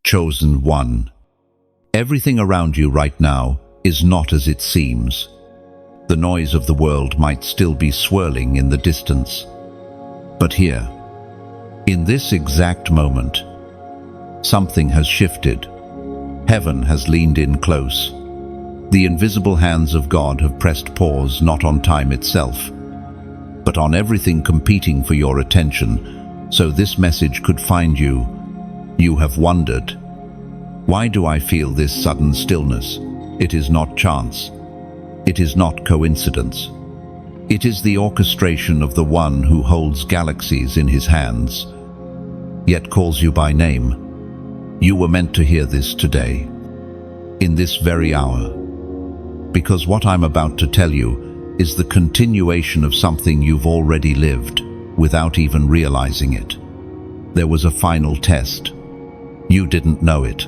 Chosen one. Everything around you right now is not as it seems. The noise of the world might still be swirling in the distance. But here, in this exact moment, something has shifted. Heaven has leaned in close. The invisible hands of God have pressed pause not on time itself, but on everything competing for your attention, so this message could find you. You have wondered, why do I feel this sudden stillness? It is not chance. It is not coincidence. It is the orchestration of the one who holds galaxies in his hands, yet calls you by name. You were meant to hear this today, in this very hour, because what I'm about to tell you is the continuation of something you've already lived without even realizing it. There was a final test. You didn't know it.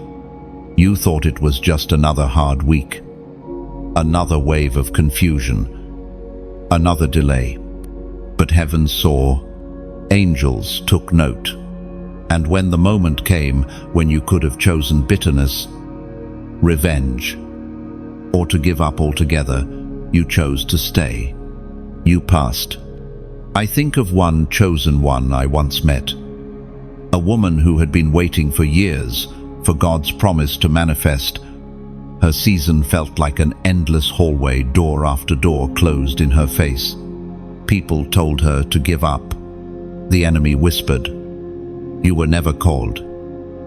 You thought it was just another hard week, another wave of confusion, another delay. But heaven saw, angels took note, and when the moment came when you could have chosen bitterness, revenge, or to give up altogether, you chose to stay. You passed. I think of one chosen one I once met, a woman who had been waiting for years for God's promise to manifest. Her season felt like an endless hallway, door after door closed in her face. People told her to give up. The enemy whispered, "You were never called."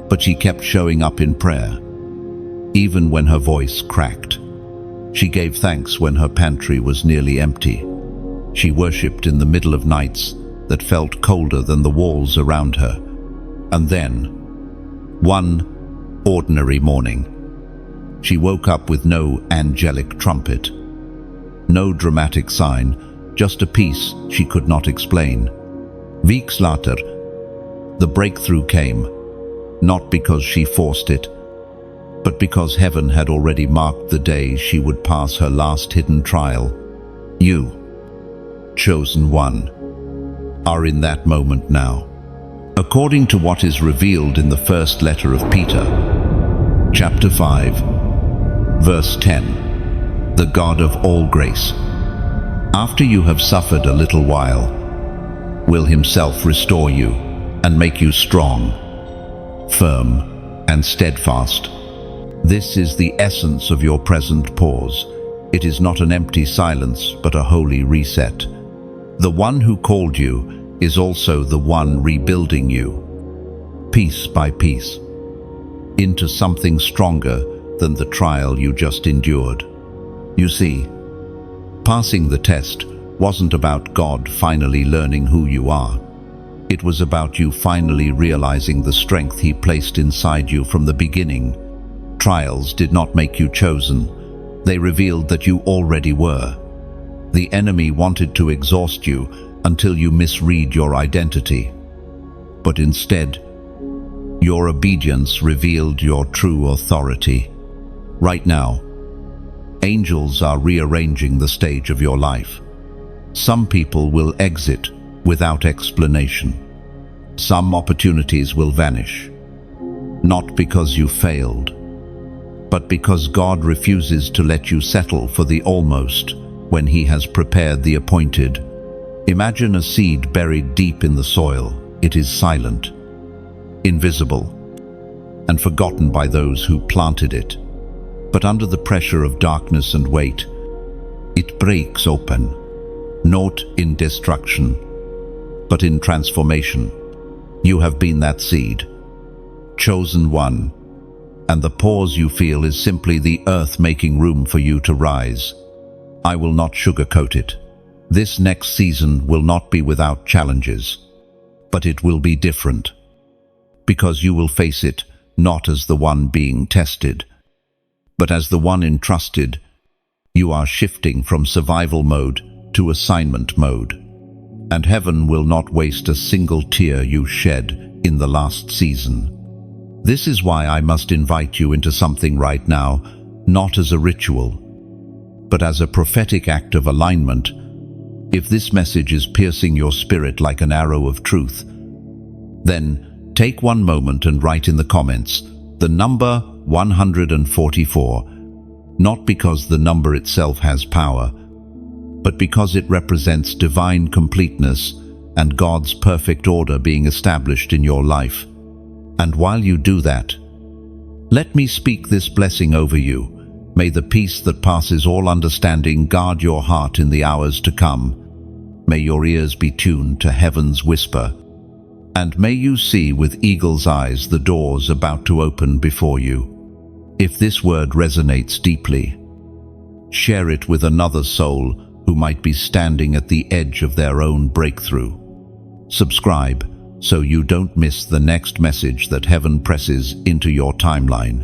But she kept showing up in prayer, even when her voice cracked. She gave thanks when her pantry was nearly empty. She worshipped in the middle of nights that felt colder than the walls around her. And then, one ordinary morning, she woke up with no angelic trumpet, no dramatic sign, just a peace she could not explain. Weeks later, the breakthrough came, not because she forced it, but because heaven had already marked the day she would pass her last hidden trial. You, chosen one, are in that moment now. According to what is revealed in the first letter of Peter, chapter 5, verse 10, the God of all grace, after you have suffered a little while, will himself restore you and make you strong, firm, and steadfast. This is the essence of your present pause. It is not an empty silence, but a holy reset. The one who called you is also the one rebuilding you, piece by piece, into something stronger than the trial you just endured. You see, passing the test wasn't about God finally learning who you are. It was about you finally realizing the strength He placed inside you from the beginning. Trials did not make you chosen. They revealed that you already were. The enemy wanted to exhaust you until you misread your identity. But instead, your obedience revealed your true authority. Right now, angels are rearranging the stage of your life. Some people will exit without explanation. Some opportunities will vanish, not because you failed, but because God refuses to let you settle for the almost when He has prepared the appointed. Imagine a seed buried deep in the soil. It is silent, invisible, and forgotten by those who planted it. But under the pressure of darkness and weight, it breaks open, not in destruction, but in transformation. You have been that seed, chosen one, and the pause you feel is simply the earth making room for you to rise. I will not sugarcoat it. This next season will not be without challenges, but it will be different, because you will face it not as the one being tested, but as the one entrusted. You are shifting from survival mode to assignment mode, and heaven will not waste a single tear you shed in the last season. This is why I must invite you into something right now, not as a ritual, but as a prophetic act of alignment. If this message is piercing your spirit like an arrow of truth, then take one moment and write in the comments, The number 144, not because the number itself has power, but because it represents divine completeness and God's perfect order being established in your life. And while you do that, let me speak this blessing over you. May the peace that passes all understanding guard your heart in the hours to come. May your ears be tuned to heaven's whisper, and may you see with eagle's eyes the doors about to open before you. If this word resonates deeply, share it with another soul who might be standing at the edge of their own breakthrough. Subscribe so you don't miss the next message that heaven presses into your timeline.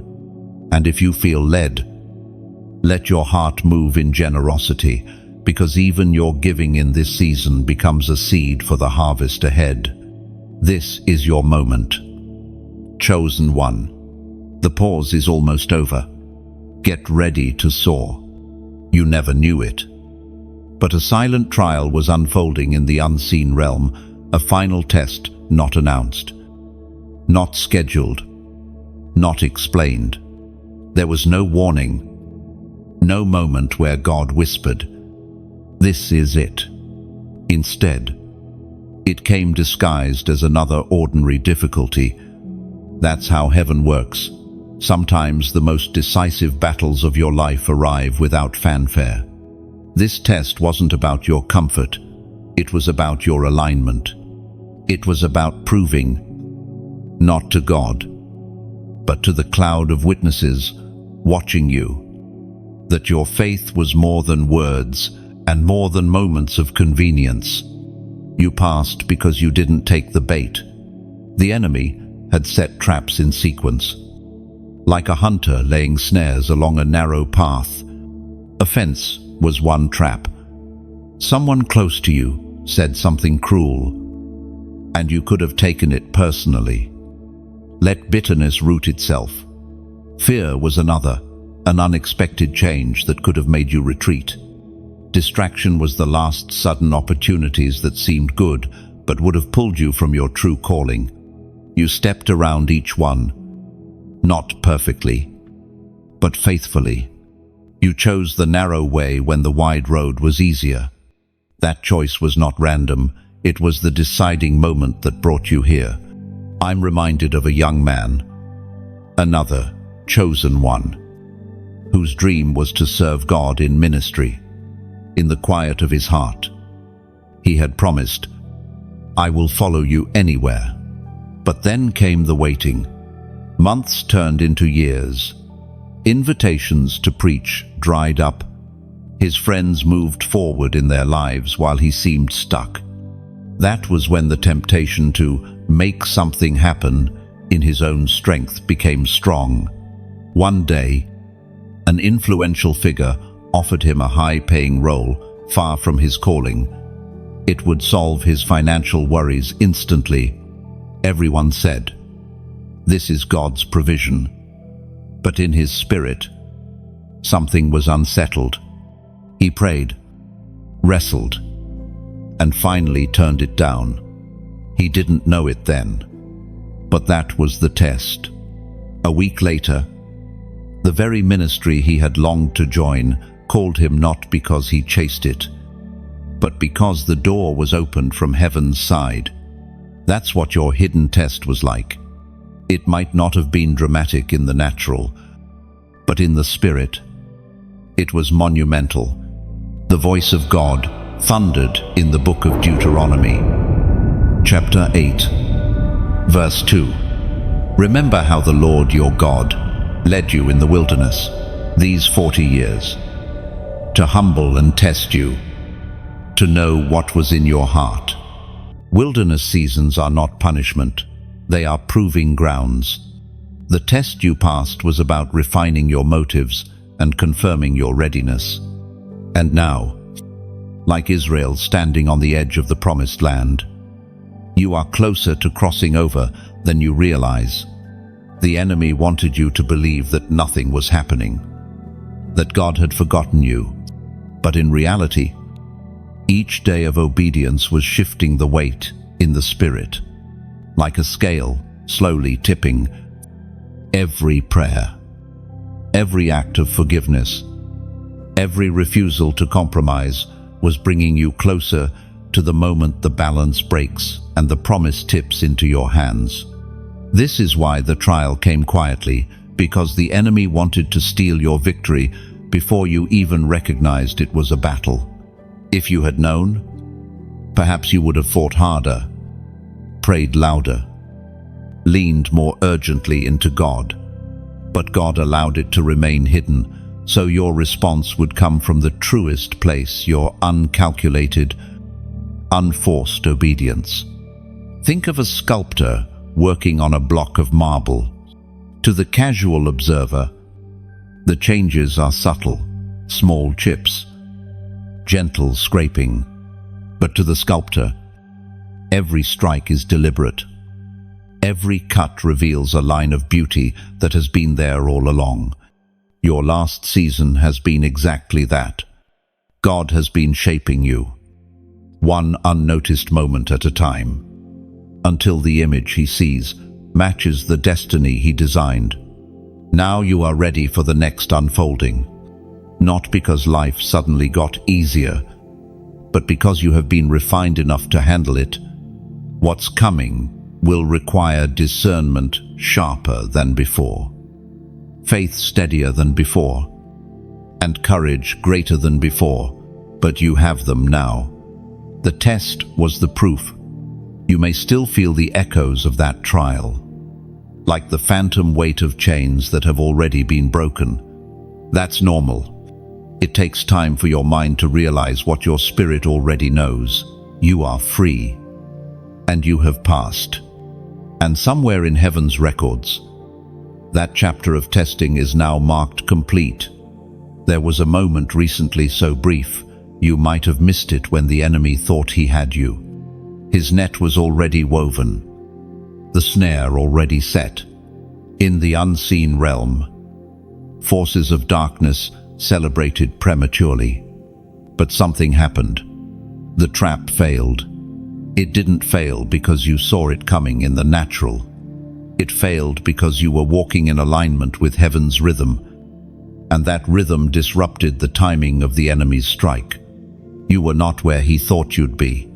And if you feel led, let your heart move in generosity, because even your giving in this season becomes a seed for the harvest ahead. This is your moment. Chosen one. The pause is almost over. Get ready to soar. You never knew it. But a silent trial was unfolding in the unseen realm, a final test not announced, not scheduled, not explained. There was no warning, no moment where God whispered, "This is it." Instead, it came disguised as another ordinary difficulty. That's how heaven works. Sometimes the most decisive battles of your life arrive without fanfare. This test wasn't about your comfort. It was about your alignment. It was about proving, not to God, but to the cloud of witnesses watching you, that your faith was more than words and more than moments of convenience. You passed because you didn't take the bait. The enemy had set traps in sequence, like a hunter laying snares along a narrow path. Offense was one trap. Someone close to you said something cruel, and you could have taken it personally. Let bitterness root itself. Fear was another, an unexpected change that could have made you retreat. Distraction was the last sudden opportunities that seemed good, but would have pulled you from your true calling. You stepped around each one, not perfectly, but faithfully. You chose the narrow way when the wide road was easier. That choice was not random. It was the deciding moment that brought you here. I'm reminded of a young man, another chosen one, whose dream was to serve God in ministry. In the quiet of his heart, he had promised, "I will follow you anywhere." But then came the waiting. Months turned into years. Invitations to preach dried up. His friends moved forward in their lives while he seemed stuck. That was when the temptation to make something happen in his own strength became strong. One day, an influential figure offered him a high-paying role far from his calling. It would solve his financial worries instantly. Everyone said, "This is God's provision." But in his spirit, something was unsettled. He prayed, wrestled, and finally turned it down. He didn't know it then, but that was the test. A week later, the very ministry he had longed to join called him not because he chased it, but because the door was opened from heaven's side. That's what your hidden test was like. It might not have been dramatic in the natural, but in the spirit, it was monumental. The voice of God thundered in the book of Deuteronomy, chapter 8, verse 2. Remember how the Lord your God led you in the wilderness these 40 years, to humble and test you, to know what was in your heart. Wilderness seasons are not punishment, they are proving grounds. The test you passed was about refining your motives and confirming your readiness. And now, like Israel standing on the edge of the promised land, you are closer to crossing over than you realize. The enemy wanted you to believe that nothing was happening, that God had forgotten you. But in reality, each day of obedience was shifting the weight in the spirit, like a scale slowly tipping. Every prayer, every act of forgiveness, every refusal to compromise was bringing you closer to the moment the balance breaks and the promise tips into your hands. This is why the trial came quietly, because the enemy wanted to steal your victory before you even recognized it was a battle. If you had known, perhaps you would have fought harder, prayed louder, leaned more urgently into God. But God allowed it to remain hidden, so your response would come from the truest place, your uncalculated, unforced obedience. Think of a sculptor working on a block of marble. To the casual observer, the changes are subtle, small chips, gentle scraping. But to the sculptor, every strike is deliberate. Every cut reveals a line of beauty that has been there all along. Your last season has been exactly that. God has been shaping you, one unnoticed moment at a time, until the image he sees matches the destiny he designed. Now you are ready for the next unfolding, not because life suddenly got easier, but because you have been refined enough to handle it. What's coming will require discernment sharper than before, faith steadier than before, and courage greater than before, but you have them now. The test was the proof. You may still feel the echoes of that trial, like the phantom weight of chains that have already been broken. That's normal. It takes time for your mind to realize what your spirit already knows. You are free, and you have passed. And somewhere in heaven's records, that chapter of testing is now marked complete. There was a moment recently so brief, you might have missed it when the enemy thought he had you. His net was already woven, the snare already set. In the unseen realm, forces of darkness celebrated prematurely. But something happened. The trap failed. It didn't fail because you saw it coming in the natural. It failed because you were walking in alignment with heaven's rhythm, and that rhythm disrupted the timing of the enemy's strike. You were not where he thought you'd be,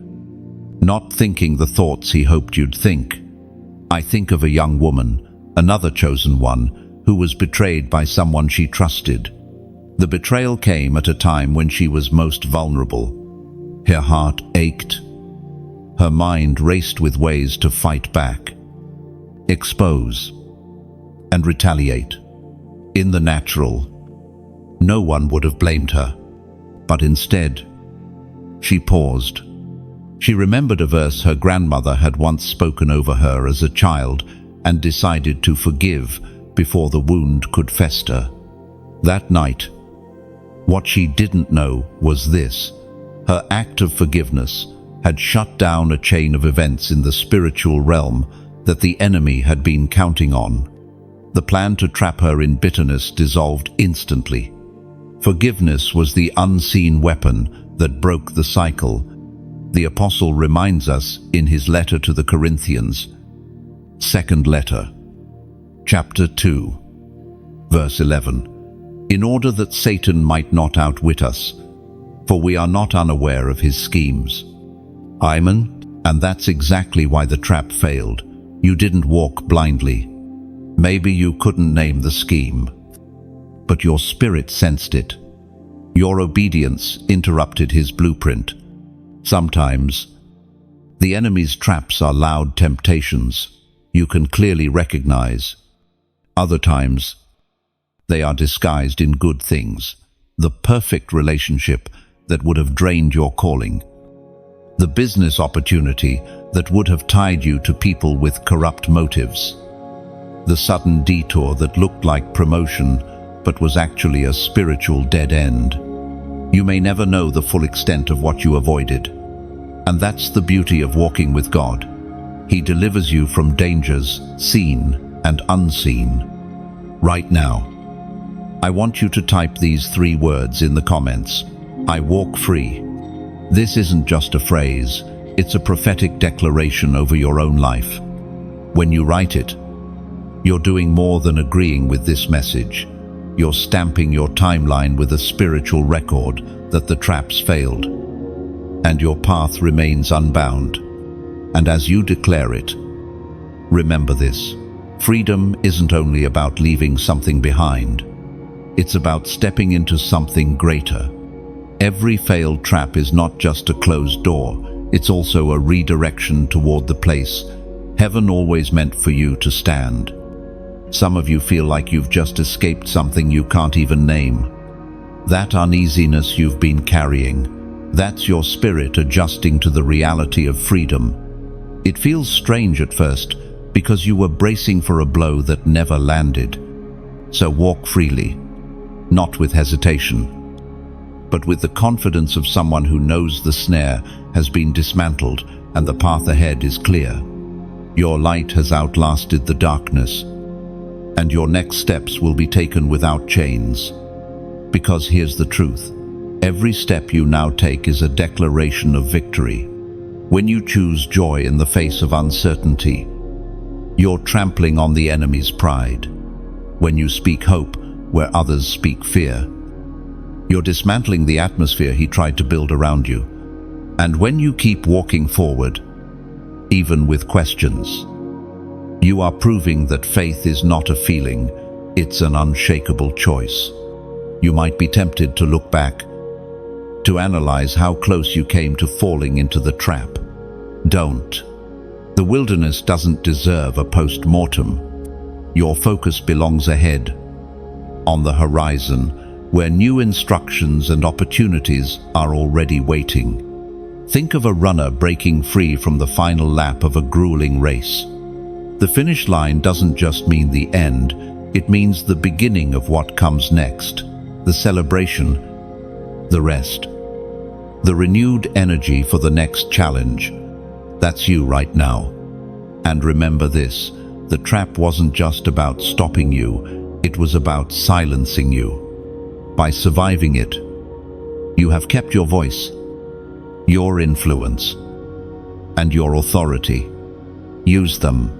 not thinking the thoughts he hoped you'd think. I think of a young woman, another chosen one, who was betrayed by someone she trusted. The betrayal came at a time when she was most vulnerable. Her heart ached. Her mind raced with ways to fight back, expose, and retaliate. In the natural, no one would have blamed her, but instead, she paused. She remembered a verse her grandmother had once spoken over her as a child and decided to forgive before the wound could fester. That night, what she didn't know was this: her act of forgiveness had shut down a chain of events in the spiritual realm that the enemy had been counting on. The plan to trap her in bitterness dissolved instantly. Forgiveness was the unseen weapon that broke the cycle. The apostle reminds us in his letter to the Corinthians, second letter, chapter 2, verse 11, in order that Satan might not outwit us, for we are not unaware of his schemes. Amen, and that's exactly why the trap failed. You didn't walk blindly. Maybe you couldn't name the scheme, but your spirit sensed it. Your obedience interrupted his blueprint. Sometimes, the enemy's traps are loud temptations you can clearly recognize. Other times, they are disguised in good things, the perfect relationship that would have drained your calling, the business opportunity that would have tied you to people with corrupt motives, the sudden detour that looked like promotion but was actually a spiritual dead end. You may never know the full extent of what you avoided. And that's the beauty of walking with God. He delivers you from dangers seen and unseen. Right now, I want you to type these 3 words in the comments. I walk free. This isn't just a phrase, it's a prophetic declaration over your own life. When you write it, You're doing more than agreeing with this message. You're stamping your timeline with a spiritual record that the traps failed. And your path remains unbound. And as you declare it, remember this: freedom isn't only about leaving something behind. It's about stepping into something greater. Every failed trap is not just a closed door, it's also a redirection toward the place heaven always meant for you to stand. Some of you feel like you've just escaped something you can't even name. That uneasiness you've been carrying, that's your spirit adjusting to the reality of freedom. It feels strange at first because you were bracing for a blow that never landed. So walk freely, not with hesitation, but with the confidence of someone who knows the snare has been dismantled and the path ahead is clear. Your light has outlasted the darkness, and your next steps will be taken without chains. Because here's the truth: every step you now take is a declaration of victory. When you choose joy in the face of uncertainty, you're trampling on the enemy's pride. When you speak hope where others speak fear, you're dismantling the atmosphere he tried to build around you. And when you keep walking forward, even with questions, you are proving that faith is not a feeling, it's an unshakable choice. You might be tempted to look back, to analyze how close you came to falling into the trap. Don't. The wilderness doesn't deserve a post-mortem. Your focus belongs ahead, on the horizon, where new instructions and opportunities are already waiting. Think of a runner breaking free from the final lap of a grueling race. The finish line doesn't just mean the end, it means the beginning of what comes next, the celebration, the rest, the renewed energy for the next challenge. That's you right now. And remember this: the trap wasn't just about stopping you, it was about silencing you. By surviving it, you have kept your voice, your influence, and your authority. Use them.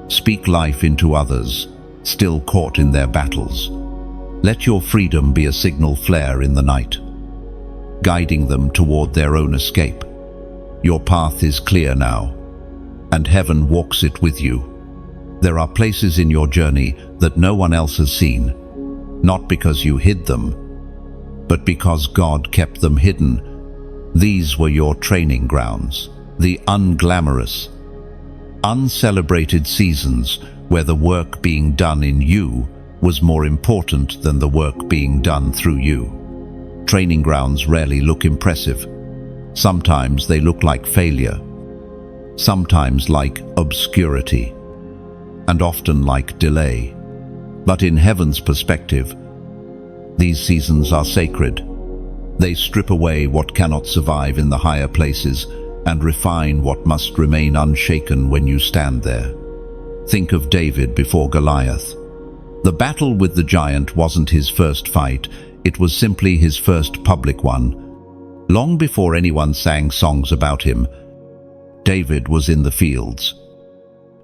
Speak life into others, still caught in their battles. Let your freedom be a signal flare in the night, guiding them toward their own escape. Your path is clear now, and heaven walks it with you. There are places in your journey that no one else has seen, not because you hid them, but because God kept them hidden. These were your training grounds, the unglamorous, uncelebrated seasons where the work being done in you was more important than the work being done through you. Training grounds rarely look impressive. Sometimes they look like failure, sometimes like obscurity, and often like delay. But in heaven's perspective, these seasons are sacred. They strip away what cannot survive in the higher places and refine what must remain unshaken when you stand there. Think of David before Goliath. The battle with the giant wasn't his first fight, it was simply his first public one. Long before anyone sang songs about him, David was in the fields,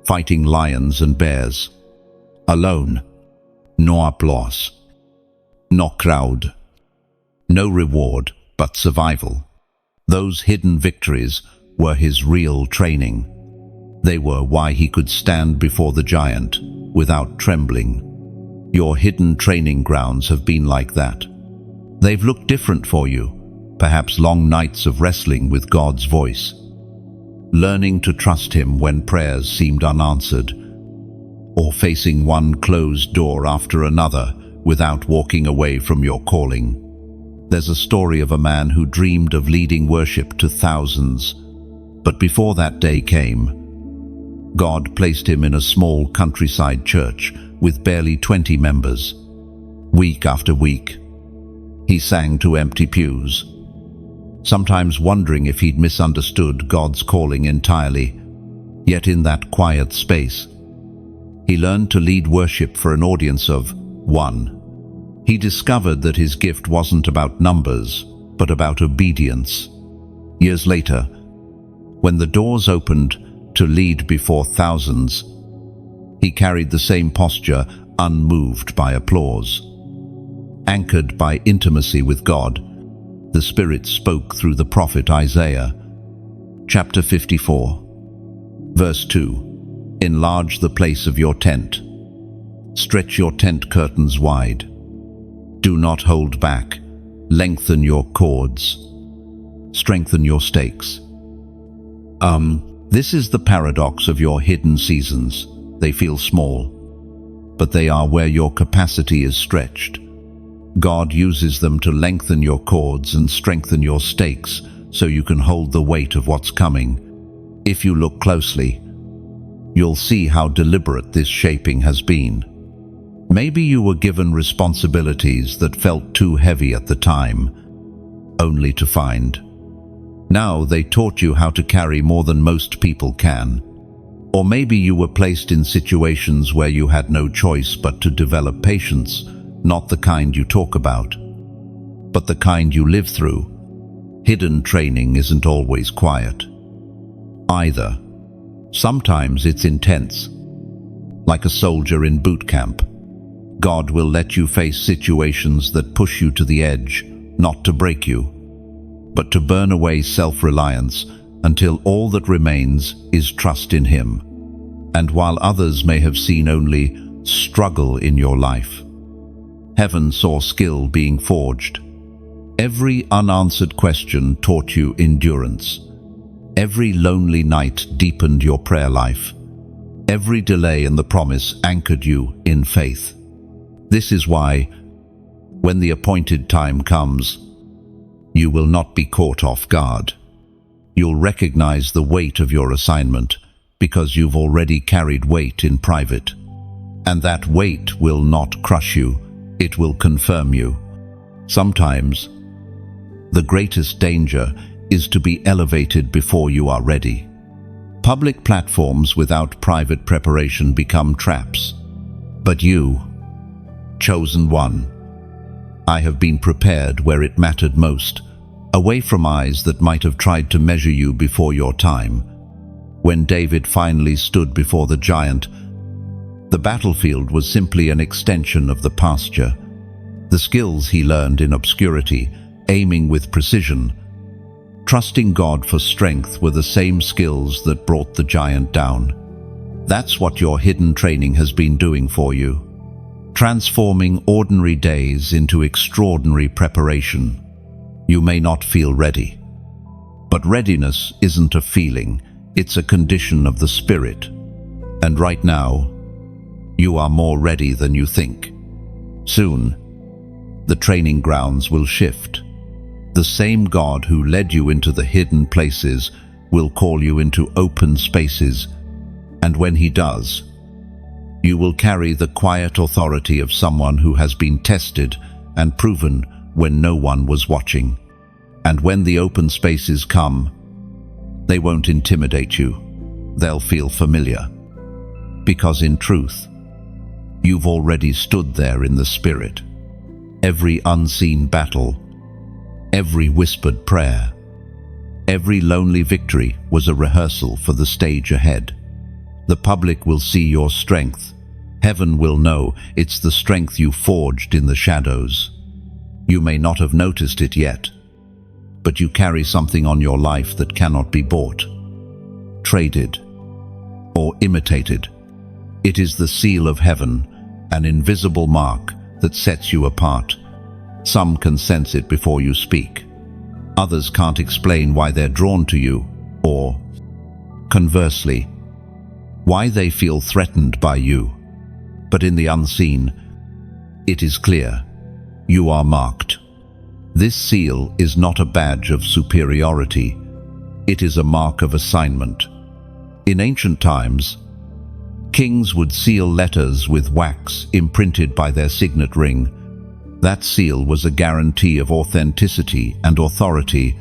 fighting lions and bears, alone. No applause, no crowd, no reward, but survival. Those hidden victories were his real training. They were why he could stand before the giant without trembling. Your hidden training grounds have been like that. They've looked different for you, perhaps long nights of wrestling with God's voice, learning to trust Him when prayers seemed unanswered, or facing one closed door after another without walking away from your calling. There's a story of a man who dreamed of leading worship to thousands, but before that day came, God placed him in a small countryside church with barely 20 members. Week after week, he sang to empty pews, sometimes wondering if he'd misunderstood God's calling entirely. Yet in that quiet space, he learned to lead worship for an audience of one. He discovered that his gift wasn't about numbers, but about obedience. Years later, when the doors opened to lead before thousands, He carried the same posture, unmoved by applause. Anchored by intimacy with God, the Spirit spoke through the prophet Isaiah. Chapter 54, verse 2. Enlarge the place of your tent. Stretch your tent curtains wide. Do not hold back. Lengthen your cords. Strengthen your stakes. This is the paradox of your hidden seasons. They feel small, but they are where your capacity is stretched. God uses them to lengthen your cords and strengthen your stakes so you can hold the weight of what's coming. If you look closely, you'll see how deliberate this shaping has been. Maybe you were given responsibilities that felt too heavy at the time, only to find now they taught you how to carry more than most people can. Or maybe you were placed in situations where you had no choice but to develop patience, not the kind you talk about, but the kind you live through. Hidden training isn't always quiet either. Sometimes it's intense. Like a soldier in boot camp, God will let you face situations that push you to the edge, not to break you, but to burn away self-reliance until all that remains is trust in Him. And while others may have seen only struggle in your life, heaven saw skill being forged. Every unanswered question taught you endurance. Every lonely night deepened your prayer life. Every delay in the promise anchored you in faith. This is why, when the appointed time comes, you will not be caught off guard. You'll recognize the weight of your assignment because you've already carried weight in private. And that weight will not crush you, it will confirm you. Sometimes, the greatest danger is to be elevated before you are ready. Public platforms without private preparation become traps. But you, chosen one, I have been prepared where it mattered most, away from eyes that might have tried to measure you before your time. When David finally stood before the giant, the battlefield was simply an extension of the pasture. The skills he learned in obscurity, aiming with precision, trusting God for strength, were the same skills that brought the giant down. That's what your hidden training has been doing for you. Transforming ordinary days into extraordinary preparation. You may not feel ready, but readiness isn't a feeling, it's a condition of the Spirit. And right now, you are more ready than you think. Soon, the training grounds will shift. The same God who led you into the hidden places will call you into open spaces, and when He does, you will carry the quiet authority of someone who has been tested and proven when no one was watching. And when the open spaces come, they won't intimidate you. They'll feel familiar. Because in truth, you've already stood there in the Spirit. Every unseen battle, every whispered prayer, every lonely victory was a rehearsal for the stage ahead. The public will see your strength. Heaven will know it's the strength you forged in the shadows. You may not have noticed it yet, but you carry something on your life that cannot be bought, traded, or imitated. It is the seal of heaven, an invisible mark that sets you apart. Some can sense it before you speak. Others can't explain why they're drawn to you, or, conversely, why they feel threatened by you. But in the unseen, it is clear, you are marked. This seal is not a badge of superiority, it is a mark of assignment. In ancient times, kings would seal letters with wax imprinted by their signet ring. That seal was a guarantee of authenticity and authority.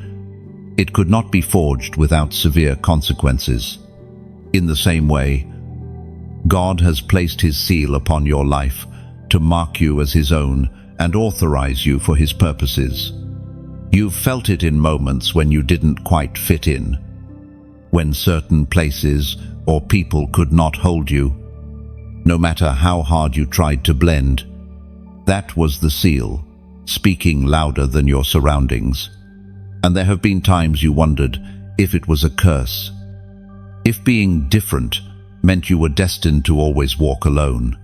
It could not be forged without severe consequences. In the same way, God has placed His seal upon your life to mark you as His own and authorize you for His purposes. You've felt it in moments when you didn't quite fit in, when certain places or people could not hold you. No matter how hard you tried to blend, that was the seal, speaking louder than your surroundings. And there have been times you wondered if it was a curse, if being different meant you were destined to always walk alone.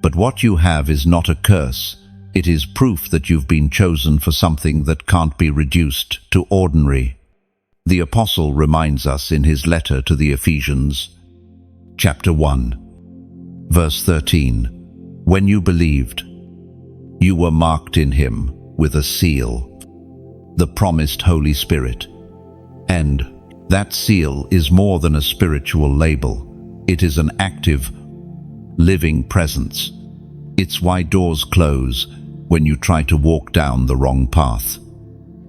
But what you have is not a curse. It is proof that you've been chosen for something that can't be reduced to ordinary. The Apostle reminds us in his letter to the Ephesians, chapter 1, verse 13, "When you believed, you were marked in him with a seal, the promised Holy Spirit." And that seal is more than a spiritual label. It is an active, living presence. It's why doors close when you try to walk down the wrong path.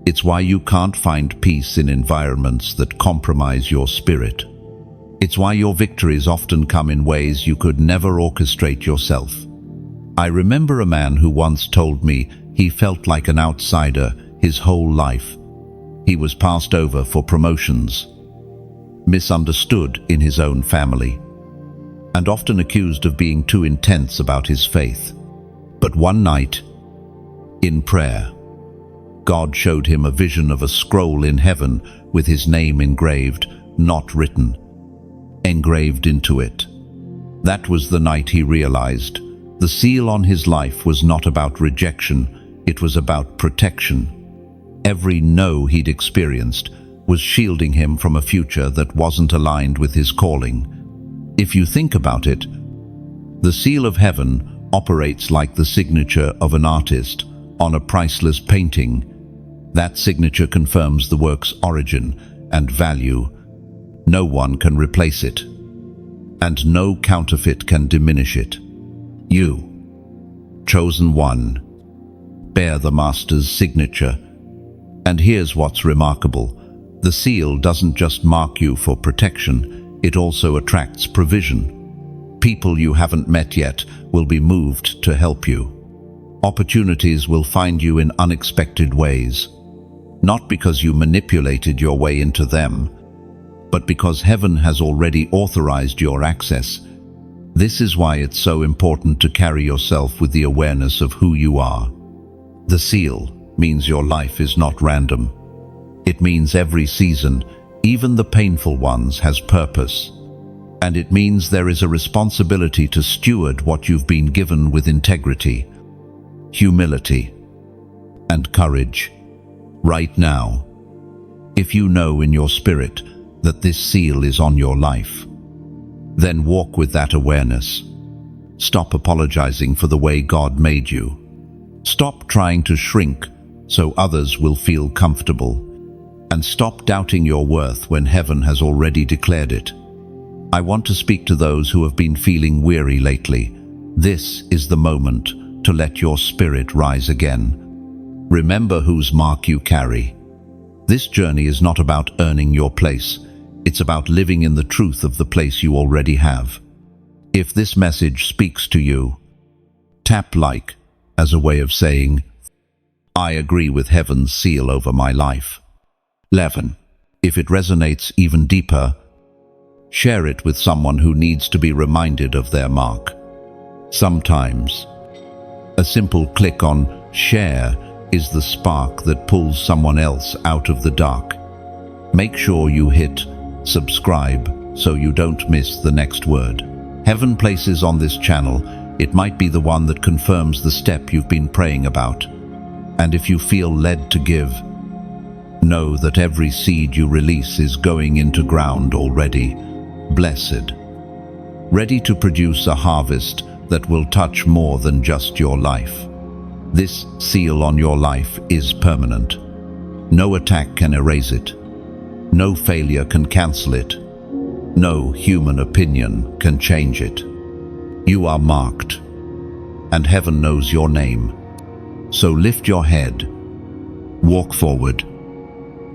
It's why you can't find peace in environments that compromise your spirit. It's why your victories often come in ways you could never orchestrate yourself. I remember a man who once told me he felt like an outsider his whole life. He was passed over for promotions, misunderstood in his own family, and often accused of being too intense about his faith. But one night, in prayer, God showed him a vision of a scroll in heaven with his name engraved, not written, engraved into it. That was the night he realized the seal on his life was not about rejection, it was about protection. Every no he'd experienced was shielding him from a future that wasn't aligned with his calling. If you think about it, the seal of heaven operates like the signature of an artist on a priceless painting. That signature confirms the work's origin and value. No one can replace it, and no counterfeit can diminish it. You, chosen one, bear the Master's signature. And here's what's remarkable. The seal doesn't just mark you for protection, it also attracts provision. People you haven't met yet will be moved to help you. Opportunities will find you in unexpected ways, not because you manipulated your way into them, but because heaven has already authorized your access. This is why it's so important to carry yourself with the awareness of who you are. The seal means your life is not random. It means every season, even the painful ones, has purpose. And it means there is a responsibility to steward what you've been given with integrity, humility, and courage. Right now, if you know in your spirit that this seal is on your life, then walk with that awareness. Stop apologizing for the way God made you. Stop trying to shrink so others will feel comfortable. And stop doubting your worth when heaven has already declared it. I want to speak to those who have been feeling weary lately. This is the moment to let your spirit rise again. Remember whose mark you carry. This journey is not about earning your place. It's about living in the truth of the place you already have. If this message speaks to you, tap like as a way of saying, I agree with heaven's seal over my life. 11. If it resonates even deeper, share it with someone who needs to be reminded of their mark. Sometimes, a simple click on share is the spark that pulls someone else out of the dark. Make sure you hit subscribe so you don't miss the next word. Heaven places on this channel, it might be the one that confirms the step you've been praying about. And if you feel led to give, know that every seed you release is going into ground already, blessed, ready to produce a harvest that will touch more than just your life. This seal on your life is permanent. No attack can erase it. No failure can cancel it. No human opinion can change it. You are marked, and heaven knows your name. So lift your head, walk forward,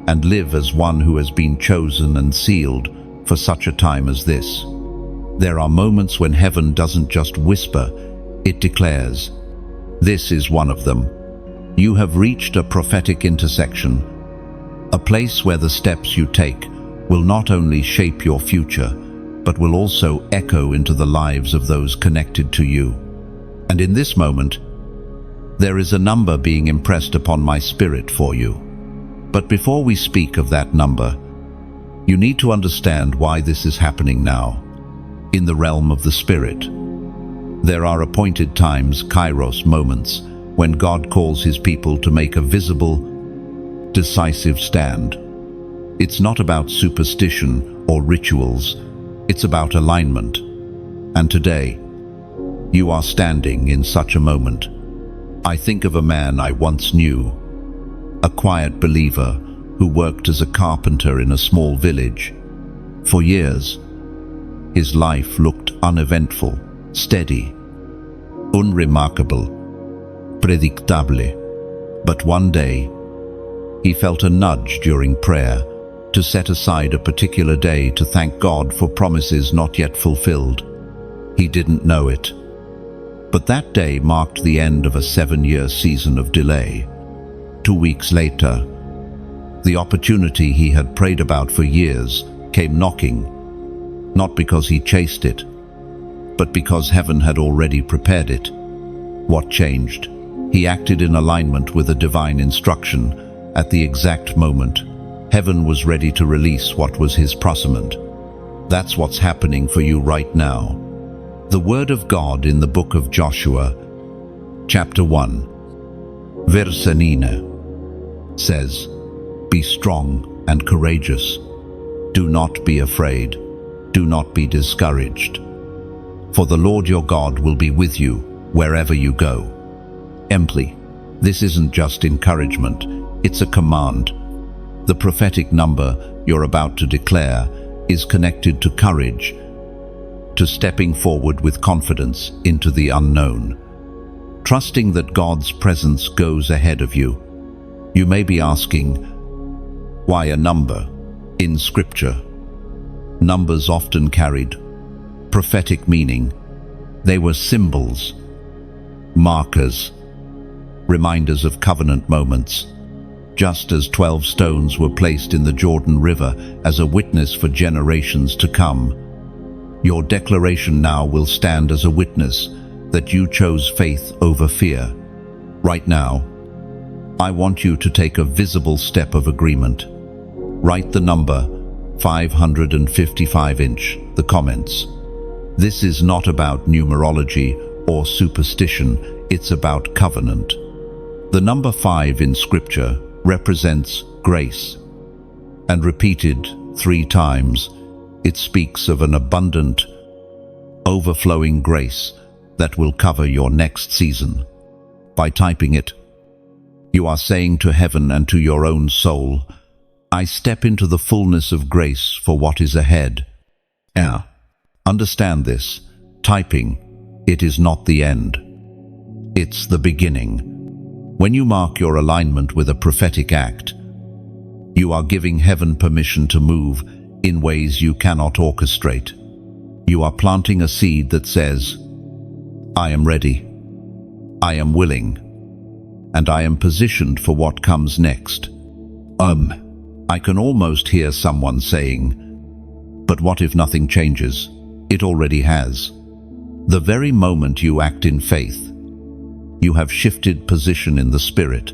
and live as one who has been chosen and sealed for such a time as this. There are moments when heaven doesn't just whisper, it declares. This is one of them. You have reached a prophetic intersection, a place where the steps you take will not only shape your future, but will also echo into the lives of those connected to you. And in this moment, there is a number being impressed upon my spirit for you. But before we speak of that number, you need to understand why this is happening now. In the realm of the Spirit, there are appointed times, kairos moments, when God calls his people to make a visible, decisive stand. It's not about superstition or rituals, it's about alignment. And today, you are standing in such a moment. I think of a man I once knew, a quiet believer who worked as a carpenter in a small village. For years, his life looked uneventful, steady, unremarkable, predictable. But one day, he felt a nudge during prayer to set aside a particular day to thank God for promises not yet fulfilled. He didn't know it, but that day marked the end of a 7-year season of delay. 2 weeks later, the opportunity he had prayed about for years came knocking, not because he chased it, but because heaven had already prepared it. What changed? He acted in alignment with a divine instruction. At the exact moment, heaven was ready to release what was his promisement. That's what's happening for you right now. The word of God in the book of Joshua, chapter 1, verse 9, says, "Be strong and courageous. Do not be afraid. Do not be discouraged. For the Lord your God will be with you wherever you go." Empty. This isn't just encouragement, it's a command. The prophetic number you're about to declare is connected to courage, to stepping forward with confidence into the unknown, trusting that God's presence goes ahead of you. You may be asking, why a number? In Scripture, numbers often carried prophetic meaning. They were symbols, markers, reminders of covenant moments. Just as 12 stones were placed in the Jordan River as a witness for generations to come, your declaration now will stand as a witness that you chose faith over fear. Right now, I want you to take a visible step of agreement. Write the number 555 inch, the comments. This is not about numerology or superstition, it's about covenant. The number 5 in Scripture represents grace, and repeated 3 times, it speaks of an abundant, overflowing grace that will cover your next season. By typing it, you are saying to heaven and to your own soul, I step into the fullness of grace for what is ahead. Understand this. Typing, it is not the end. It's the beginning. When you mark your alignment with a prophetic act, you are giving heaven permission to move in ways you cannot orchestrate. You are planting a seed that says, I am ready, I am willing, and I am positioned for what comes next. I can almost hear someone saying, but what if nothing changes? It already has. The very moment you act in faith, you have shifted position in the Spirit.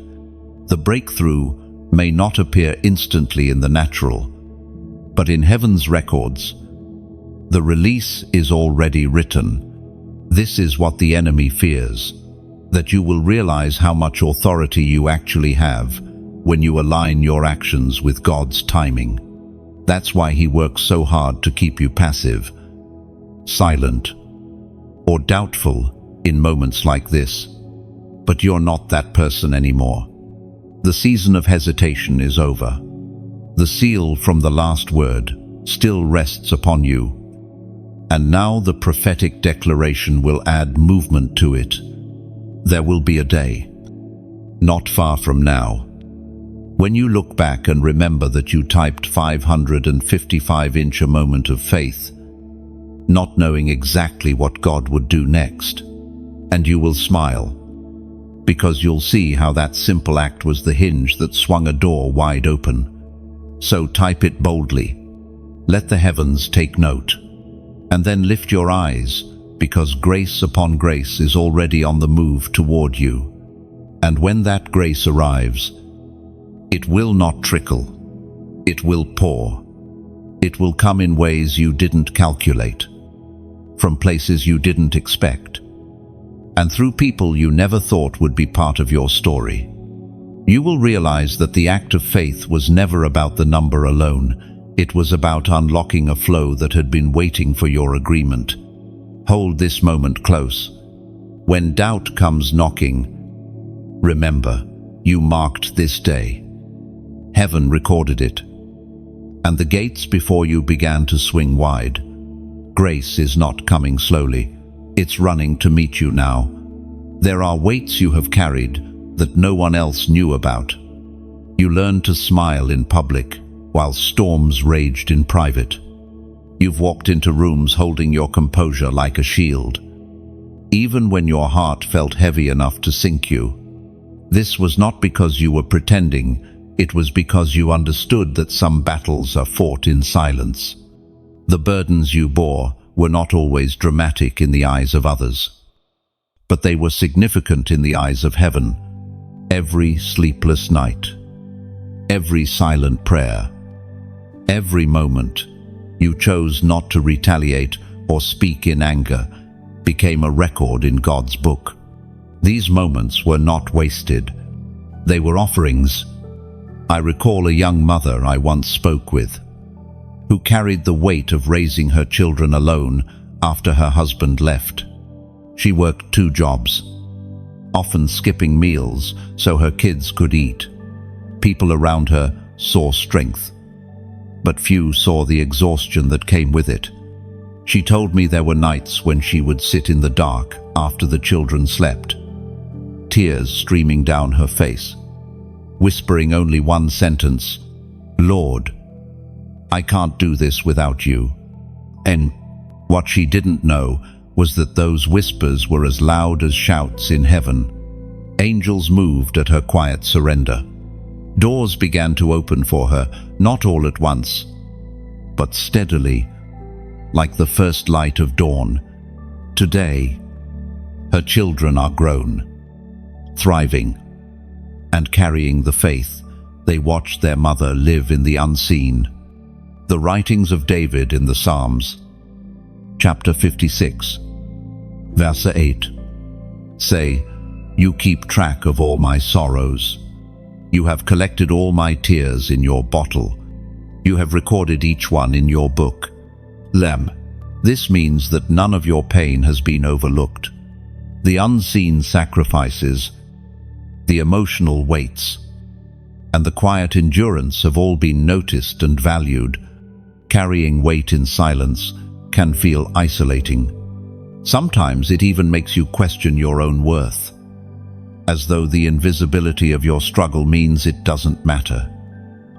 The breakthrough may not appear instantly in the natural, but in heaven's records, the release is already written. This is what the enemy fears, that you will realize how much authority you actually have when you align your actions with God's timing. That's why he works so hard to keep you passive, silent, or doubtful in moments like this. But you're not that person anymore. The season of hesitation is over. The seal from the last word still rests upon you. And now the prophetic declaration will add movement to it. There will be a day, not far from now, when you look back and remember that you typed 555 inch a moment of faith, not knowing exactly what God would do next. And you will smile, because you'll see how that simple act was the hinge that swung a door wide open. So type it boldly. Let the heavens take note. And then lift your eyes, because grace upon grace is already on the move toward you. And when that grace arrives, it will not trickle. It will pour. It will come in ways you didn't calculate, from places you didn't expect, and through people you never thought would be part of your story. You will realize that the act of faith was never about the number alone. It was about unlocking a flow that had been waiting for your agreement. Hold this moment close. When doubt comes knocking, remember, you marked this day. Heaven recorded it. And the gates before you began to swing wide. Grace is not coming slowly. It's running to meet you now. There are weights you have carried that no one else knew about. You learned to smile in public while storms raged in private. You've walked into rooms holding your composure like a shield, even when your heart felt heavy enough to sink you. This was not because you were pretending. It was because you understood that some battles are fought in silence. The burdens you bore were not always dramatic in the eyes of others, but they were significant in the eyes of heaven. Every sleepless night, every silent prayer, every moment you chose not to retaliate or speak in anger became a record in God's book. These moments were not wasted. They were offerings. I recall a young mother I once spoke with, who carried the weight of raising her children alone after her husband left. She worked 2 jobs, often skipping meals so her kids could eat. People around her saw strength, but few saw the exhaustion that came with it. She told me there were nights when she would sit in the dark after the children slept, tears streaming down her face, whispering only one sentence, "Lord, I can't do this without you." And what she didn't know was that those whispers were as loud as shouts in heaven. Angels moved at her quiet surrender. Doors began to open for her, not all at once, but steadily, like the first light of dawn. Today, her children are grown, thriving, and carrying the faith they watched their mother live in the unseen. The writings of David in the Psalms, chapter 56, verse 8, say, "You keep track of all my sorrows. You have collected all my tears in your bottle. You have recorded each one in your book." This means that none of your pain has been overlooked. The unseen sacrifices, the emotional weights, and the quiet endurance have all been noticed and valued. Carrying weight in silence can feel isolating. Sometimes it even makes you question your own worth, as though the invisibility of your struggle means it doesn't matter.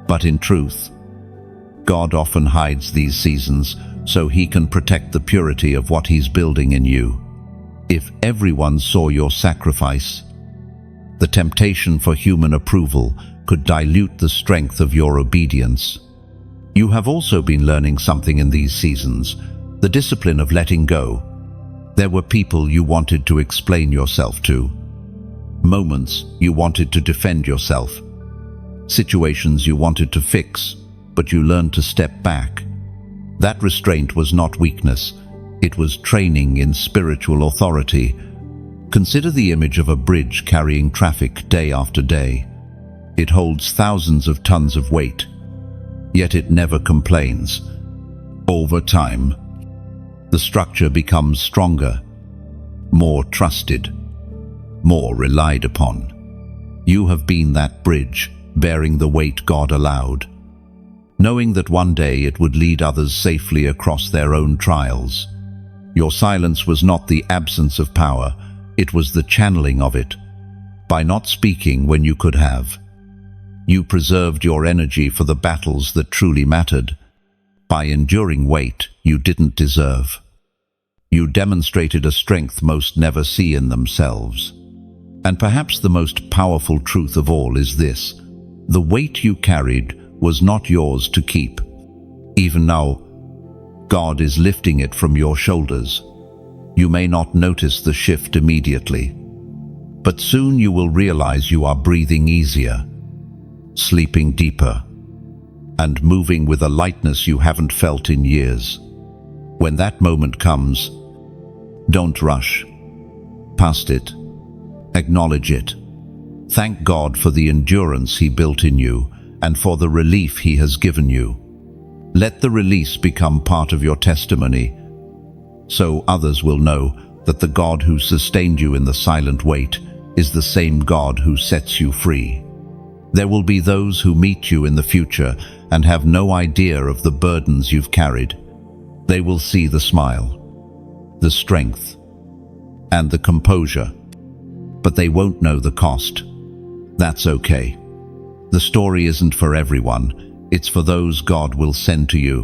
But in truth, God often hides these seasons so He can protect the purity of what He's building in you. If everyone saw your sacrifice, the temptation for human approval could dilute the strength of your obedience. You have also been learning something in these seasons, the discipline of letting go. There were people you wanted to explain yourself to, moments you wanted to defend yourself, situations you wanted to fix, but you learned to step back. That restraint was not weakness, it was training in spiritual authority. Consider the image of a bridge carrying traffic day after day. It holds thousands of tons of weight, yet it never complains. Over time, the structure becomes stronger, more trusted, more relied upon. You have been that bridge, bearing the weight God allowed, knowing that one day it would lead others safely across their own trials. Your silence was not the absence of power, it was the channeling of it. By not speaking when you could have, you preserved your energy for the battles that truly mattered. By enduring weight you didn't deserve, you demonstrated a strength most never see in themselves. And perhaps the most powerful truth of all is this: the weight you carried was not yours to keep. Even now, God is lifting it from your shoulders. You may not notice the shift immediately, but soon you will realize you are breathing easier, sleeping deeper, and moving with a lightness you haven't felt in years. When that moment comes, don't rush. Past it. Acknowledge it. Thank God for the endurance He built in you and for the relief He has given you. Let the release become part of your testimony, so others will know that the God who sustained you in the silent wait is the same God who sets you free. There will be those who meet you in the future and have no idea of the burdens you've carried. They will see the smile, the strength, and the composure, but they won't know the cost. That's okay. The story isn't for everyone. It's for those God will send to you,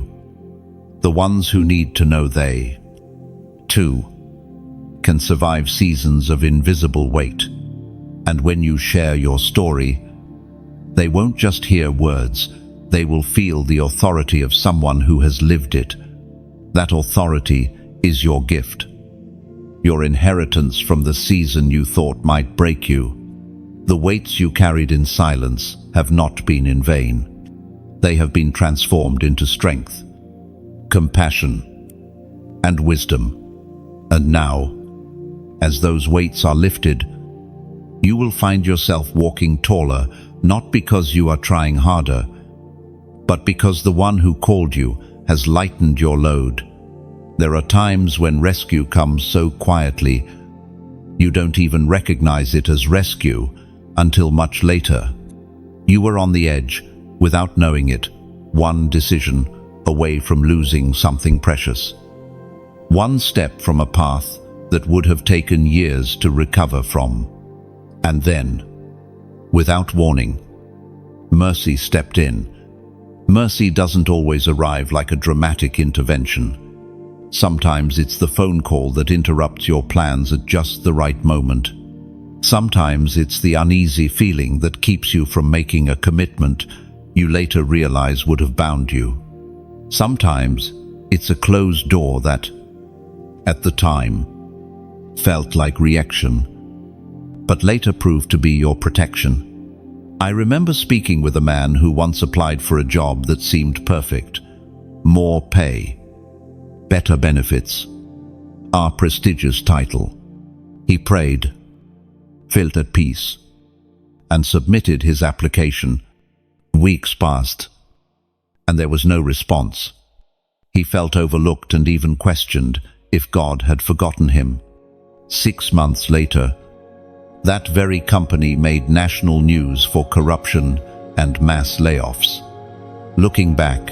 the ones who need to know they, too, can survive seasons of invisible weight. And when you share your story, they won't just hear words, they will feel the authority of someone who has lived it. That authority is your gift, your inheritance from the season you thought might break you. The weights you carried in silence have not been in vain. They have been transformed into strength, compassion, and wisdom. And now, as those weights are lifted, you will find yourself walking taller, not because you are trying harder, but because the one who called you has lightened your load. There are times when rescue comes so quietly, you don't even recognize it as rescue until much later. You were on the edge, without knowing it, one decision away from losing something precious. One step from a path that would have taken years to recover from. And then, without warning, mercy stepped in. Mercy doesn't always arrive like a dramatic intervention. Sometimes it's the phone call that interrupts your plans at just the right moment. Sometimes it's the uneasy feeling that keeps you from making a commitment you later realize would have bound you. Sometimes it's a closed door that, at the time, felt like reaction, but later proved to be your protection. I remember speaking with a man who once applied for a job that seemed perfect. More pay, better benefits, a prestigious title. He prayed, felt at peace, and submitted his application. Weeks passed, and there was no response. He felt overlooked and even questioned if God had forgotten him. 6 months later, that very company made national news for corruption and mass layoffs. Looking back,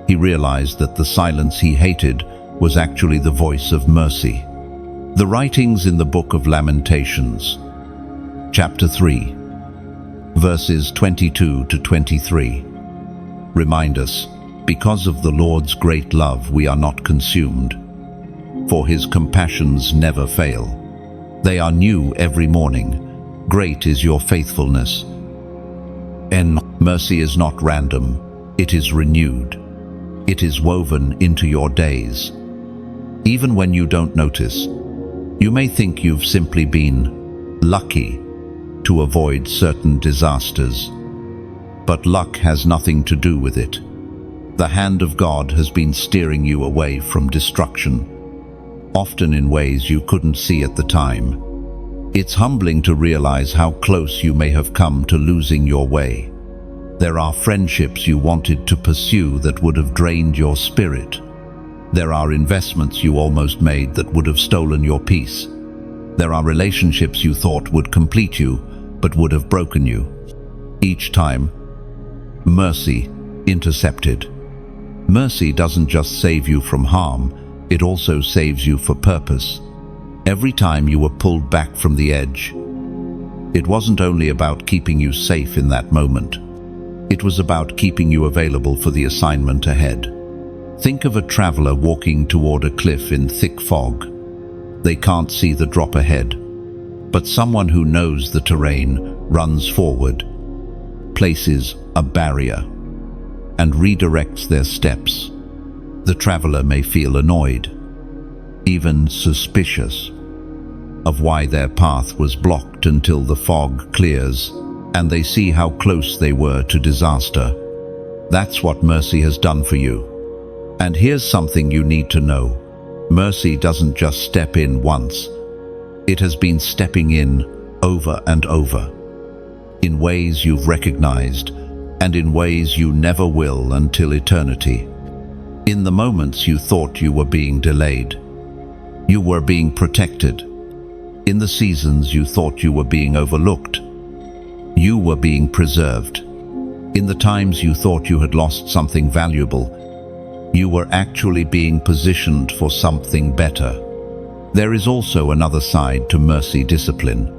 he realized that the silence he hated was actually the voice of mercy. The writings in the book of Lamentations, chapter 3, verses 22 to 23, remind us, because of the Lord's great love we are not consumed, for His compassions never fail. They are new every morning. Great is your faithfulness. And mercy is not random, it is renewed. It is woven into your days. Even when you don't notice, you may think you've simply been lucky to avoid certain disasters. But luck has nothing to do with it. The hand of God has been steering you away from destruction, often in ways you couldn't see at the time. It's humbling to realize how close you may have come to losing your way. There are friendships you wanted to pursue that would have drained your spirit. There are investments you almost made that would have stolen your peace. There are relationships you thought would complete you, but would have broken you. Each time, mercy intercepted. Mercy doesn't just save you from harm, it also saves you for purpose. Every time you were pulled back from the edge, it wasn't only about keeping you safe in that moment. It was about keeping you available for the assignment ahead. Think of a traveler walking toward a cliff in thick fog. They can't see the drop ahead, but someone who knows the terrain runs forward, places a barrier, and redirects their steps. The traveler may feel annoyed, even suspicious, of why their path was blocked until the fog clears and they see how close they were to disaster. That's what mercy has done for you. And here's something you need to know. Mercy doesn't just step in once. It has been stepping in over and over, in ways you've recognized and in ways you never will until eternity. In the moments you thought you were being delayed, you were being protected. In the seasons you thought you were being overlooked, you were being preserved. In the times you thought you had lost something valuable, you were actually being positioned for something better. There is also another side to mercy discipline.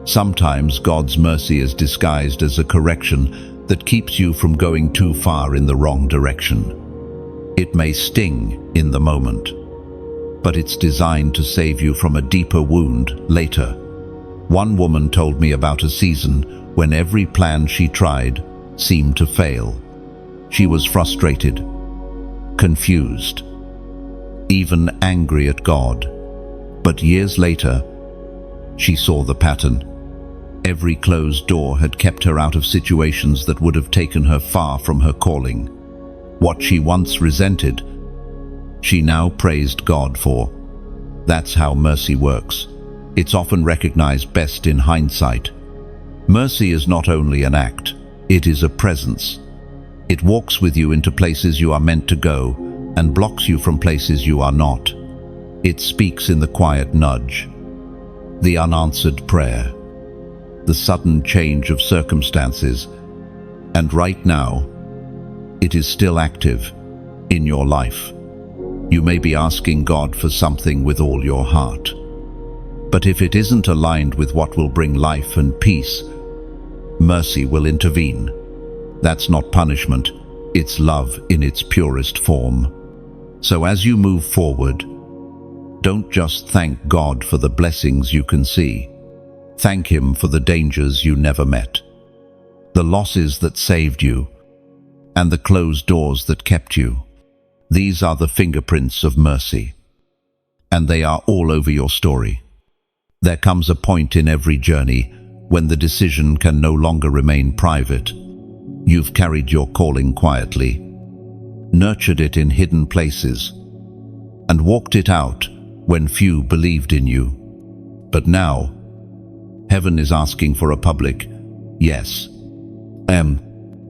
Sometimes God's mercy is disguised as a correction that keeps you from going too far in the wrong direction. It may sting in the moment, but it's designed to save you from a deeper wound later. One woman told me about a season when every plan she tried seemed to fail. She was frustrated, confused, even angry at God. But years later, she saw the pattern. Every closed door had kept her out of situations that would have taken her far from her calling. What she once resented, she now praised God for. That's how mercy works. It's often recognized best in hindsight. Mercy is not only an act, it is a presence. It walks with you into places you are meant to go and blocks you from places you are not. It speaks in the quiet nudge, the unanswered prayer, the sudden change of circumstances, and right now, it is still active in your life. You may be asking God for something with all your heart, but if it isn't aligned with what will bring life and peace, mercy will intervene. That's not punishment, it's love in its purest form. So as you move forward, don't just thank God for the blessings you can see. Thank Him for the dangers you never met, the losses that saved you, and the closed doors that kept you. These are the fingerprints of mercy, and they are all over your story. There comes a point in every journey when the decision can no longer remain private. You've carried your calling quietly, nurtured it in hidden places, and walked it out when few believed in you. But now, heaven is asking for a public yes.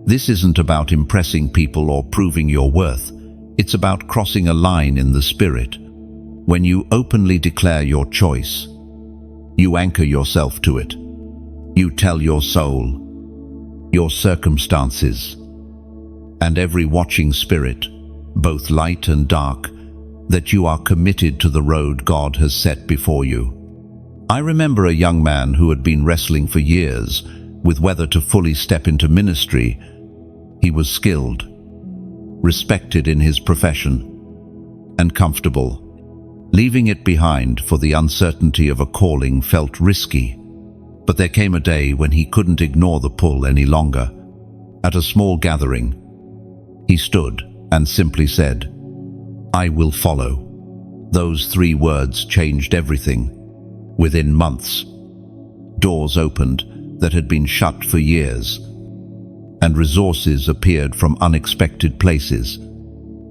This isn't about impressing people or proving your worth. It's about crossing a line in the spirit. When you openly declare your choice, you anchor yourself to it. You tell your soul, your circumstances, and every watching spirit, both light and dark, that you are committed to the road God has set before you. I remember a young man who had been wrestling for years with whether to fully step into ministry. He was skilled, respected in his profession, and comfortable. Leaving it behind for the uncertainty of a calling felt risky. But there came a day when he couldn't ignore the pull any longer. At a small gathering, he stood and simply said, "I will follow." Those 3 words changed everything. Within months, doors opened that had been shut for years, and resources appeared from unexpected places.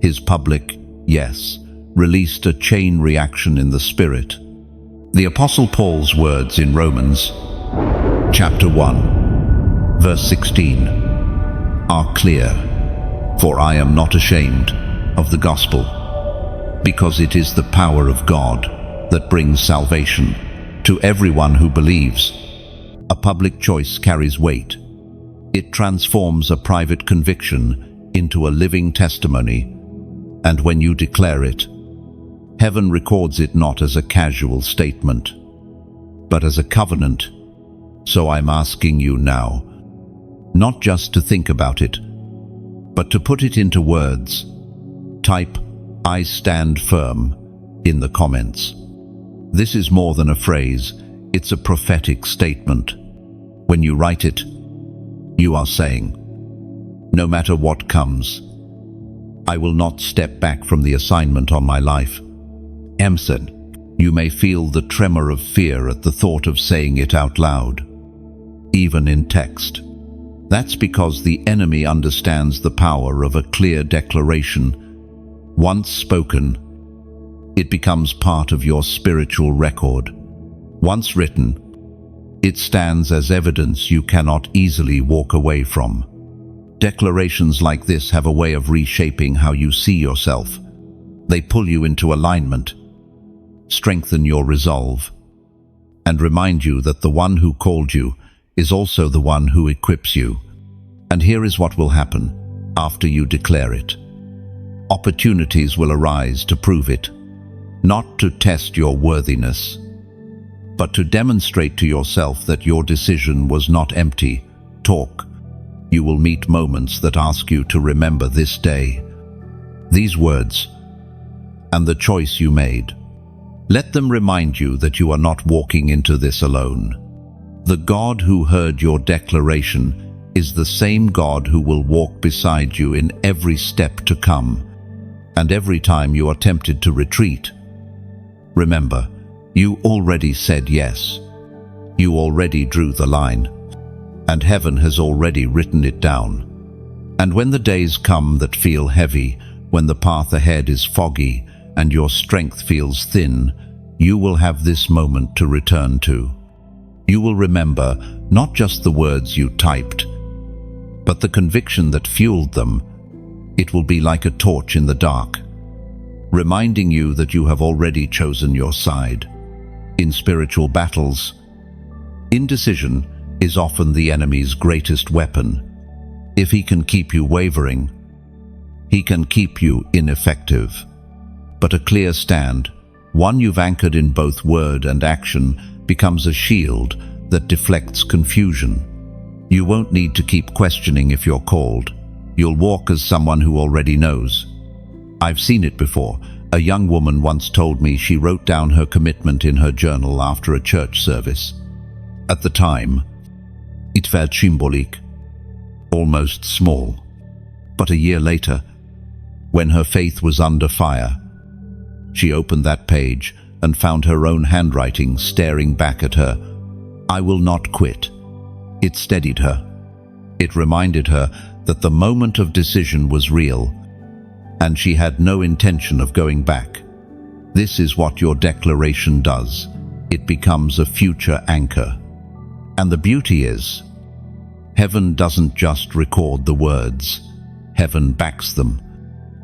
His public yes released a chain reaction in the spirit. The Apostle Paul's words in Romans chapter 1, verse 16 are clear. "For I am not ashamed of the gospel, because it is the power of God that brings salvation to everyone who believes." A public choice carries weight. It transforms a private conviction into a living testimony, and when you declare it, heaven records it not as a casual statement, but as a covenant. So I'm asking you now, not just to think about it, but to put it into words. Type, "I stand firm," in the comments. This is more than a phrase, it's a prophetic statement. When you write it, you are saying, no matter what comes, I will not step back from the assignment on my life. Emson, you may feel the tremor of fear at the thought of saying it out loud, even in text. That's because the enemy understands the power of a clear declaration. Once spoken, it becomes part of your spiritual record. Once written, it stands as evidence you cannot easily walk away from. Declarations like this have a way of reshaping how you see yourself. They pull you into alignment, strengthen your resolve, and remind you that the one who called you is also the one who equips you. And here is what will happen after you declare it. Opportunities will arise to prove it, not to test your worthiness, but to demonstrate to yourself that your decision was not empty talk. You will meet moments that ask you to remember this day, these words, and the choice you made. Let them remind you that you are not walking into this alone. The God who heard your declaration is the same God who will walk beside you in every step to come, and every time you are tempted to retreat. Remember, you already said yes. You already drew the line, and heaven has already written it down. And when the days come that feel heavy, when the path ahead is foggy and your strength feels thin, you will have this moment to return to. You will remember not just the words you typed, but the conviction that fueled them. It will be like a torch in the dark, reminding you that you have already chosen your side. In spiritual battles, indecision is often the enemy's greatest weapon. If he can keep you wavering, he can keep you ineffective. But a clear stand, one you've anchored in both word and action, becomes a shield that deflects confusion. You won't need to keep questioning if you're called. You'll walk as someone who already knows. I've seen it before. A young woman once told me she wrote down her commitment in her journal after a church service. At the time, it felt symbolic, almost small. But a year later, when her faith was under fire, she opened that page and found her own handwriting staring back at her. I will not quit. It steadied her. It reminded her that the moment of decision was real, and she had no intention of going back. This is what your declaration does. It becomes a future anchor. And the beauty is, heaven doesn't just record the words, heaven backs them.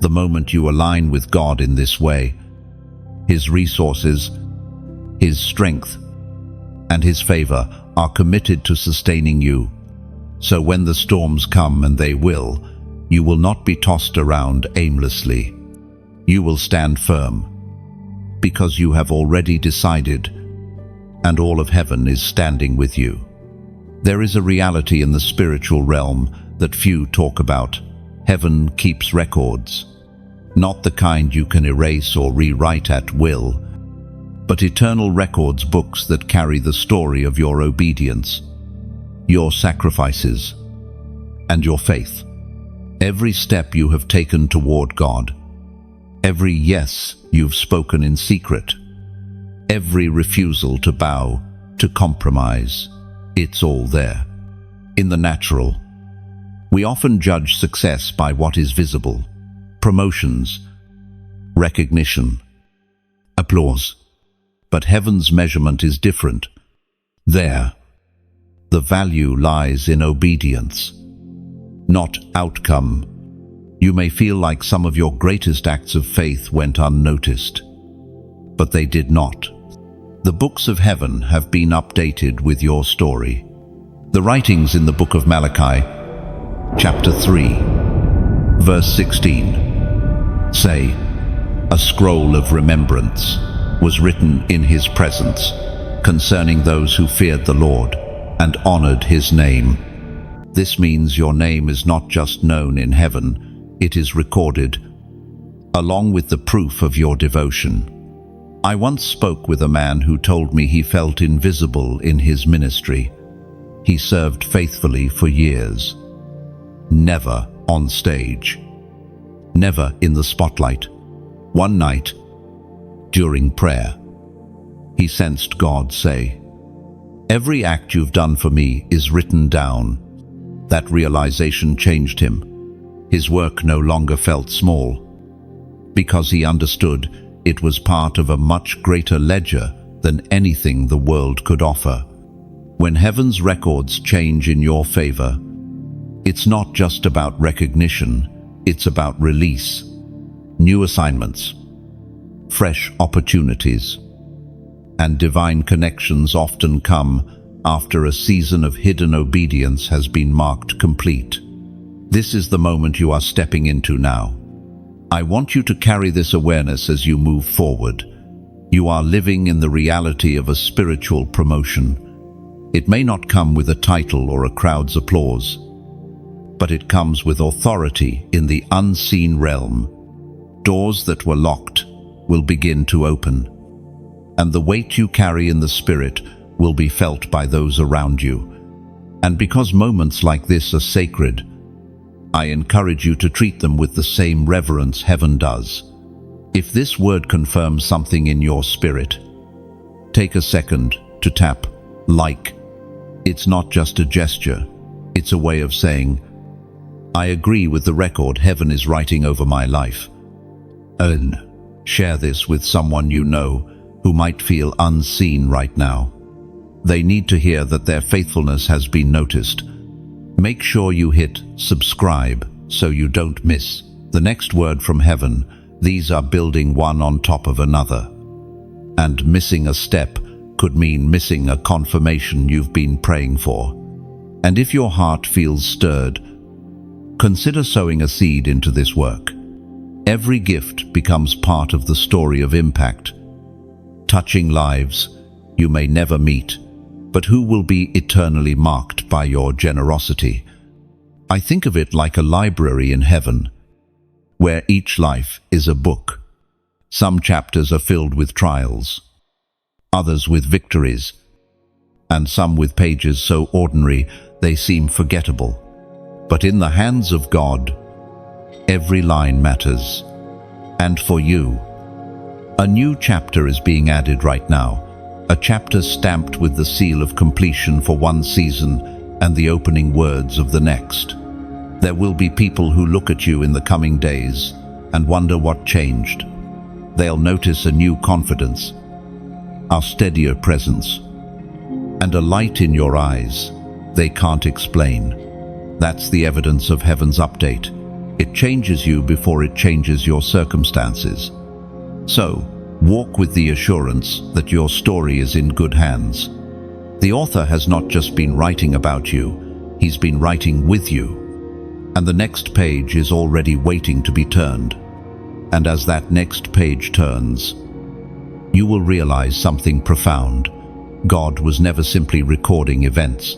The moment you align with God in this way, His resources, His strength, and His favor are committed to sustaining you. So when the storms come, and they will, you will not be tossed around aimlessly. You will stand firm, because you have already decided, and all of heaven is standing with you. There is a reality in the spiritual realm that few talk about. Heaven keeps records, not the kind you can erase or rewrite at will, but eternal records, books that carry the story of your obedience, your sacrifices, and your faith. Every step you have taken toward God, every yes you've spoken in secret, every refusal to bow, to compromise, it's all there. In the natural, we often judge success by what is visible: promotions, recognition, applause. But heaven's measurement is different. There, the value lies in obedience, not outcome. You may feel like some of your greatest acts of faith went unnoticed, but they did not. The books of heaven have been updated with your story. The writings in the book of Malachi, chapter 3, verse 16, say, "A scroll of remembrance was written in His presence concerning those who feared the Lord and honored His name." This means your name is not just known in heaven, it is recorded, along with the proof of your devotion. I once spoke with a man who told me he felt invisible in his ministry. He served faithfully for years, never on stage, never in the spotlight. One night, during prayer, he sensed God say, "Every act you've done for me is written down." That realization changed him. His work no longer felt small, because he understood it was part of a much greater ledger than anything the world could offer. When heaven's records change in your favor, it's not just about recognition, it's about release, new assignments, fresh opportunities, and divine connections often come after a season of hidden obedience has been marked complete. This is the moment you are stepping into now. I want you to carry this awareness as you move forward. You are living in the reality of a spiritual promotion. It may not come with a title or a crowd's applause, but it comes with authority in the unseen realm. Doors that were locked will begin to open, and the weight you carry in the Spirit will be felt by those around you. And because moments like this are sacred, I encourage you to treat them with the same reverence heaven does. If this word confirms something in your spirit, take a second to tap like. It's not just a gesture, it's a way of saying, I agree with the record heaven is writing over my life. And share this with someone you know who might feel unseen right now. They need to hear that their faithfulness has been noticed. Make sure you hit subscribe so you don't miss the next word from heaven. These are building one on top of another. And missing a step could mean missing a confirmation you've been praying for. And if your heart feels stirred, consider sowing a seed into this work. Every gift becomes part of the story of impact, touching lives you may never meet, but who will be eternally marked by your generosity. I think of it like a library in heaven, where each life is a book. Some chapters are filled with trials, others with victories, and some with pages so ordinary they seem forgettable. But in the hands of God, every line matters. And for you, a new chapter is being added right now. A chapter stamped with the seal of completion for one season and the opening words of the next. There will be people who look at you in the coming days and wonder what changed. They'll notice a new confidence, a steadier presence, and a light in your eyes they can't explain. That's the evidence of heaven's update. It changes you before it changes your circumstances. So, walk with the assurance that your story is in good hands. The author has not just been writing about you, he's been writing with you. And the next page is already waiting to be turned. And as that next page turns, you will realize something profound. God was never simply recording events.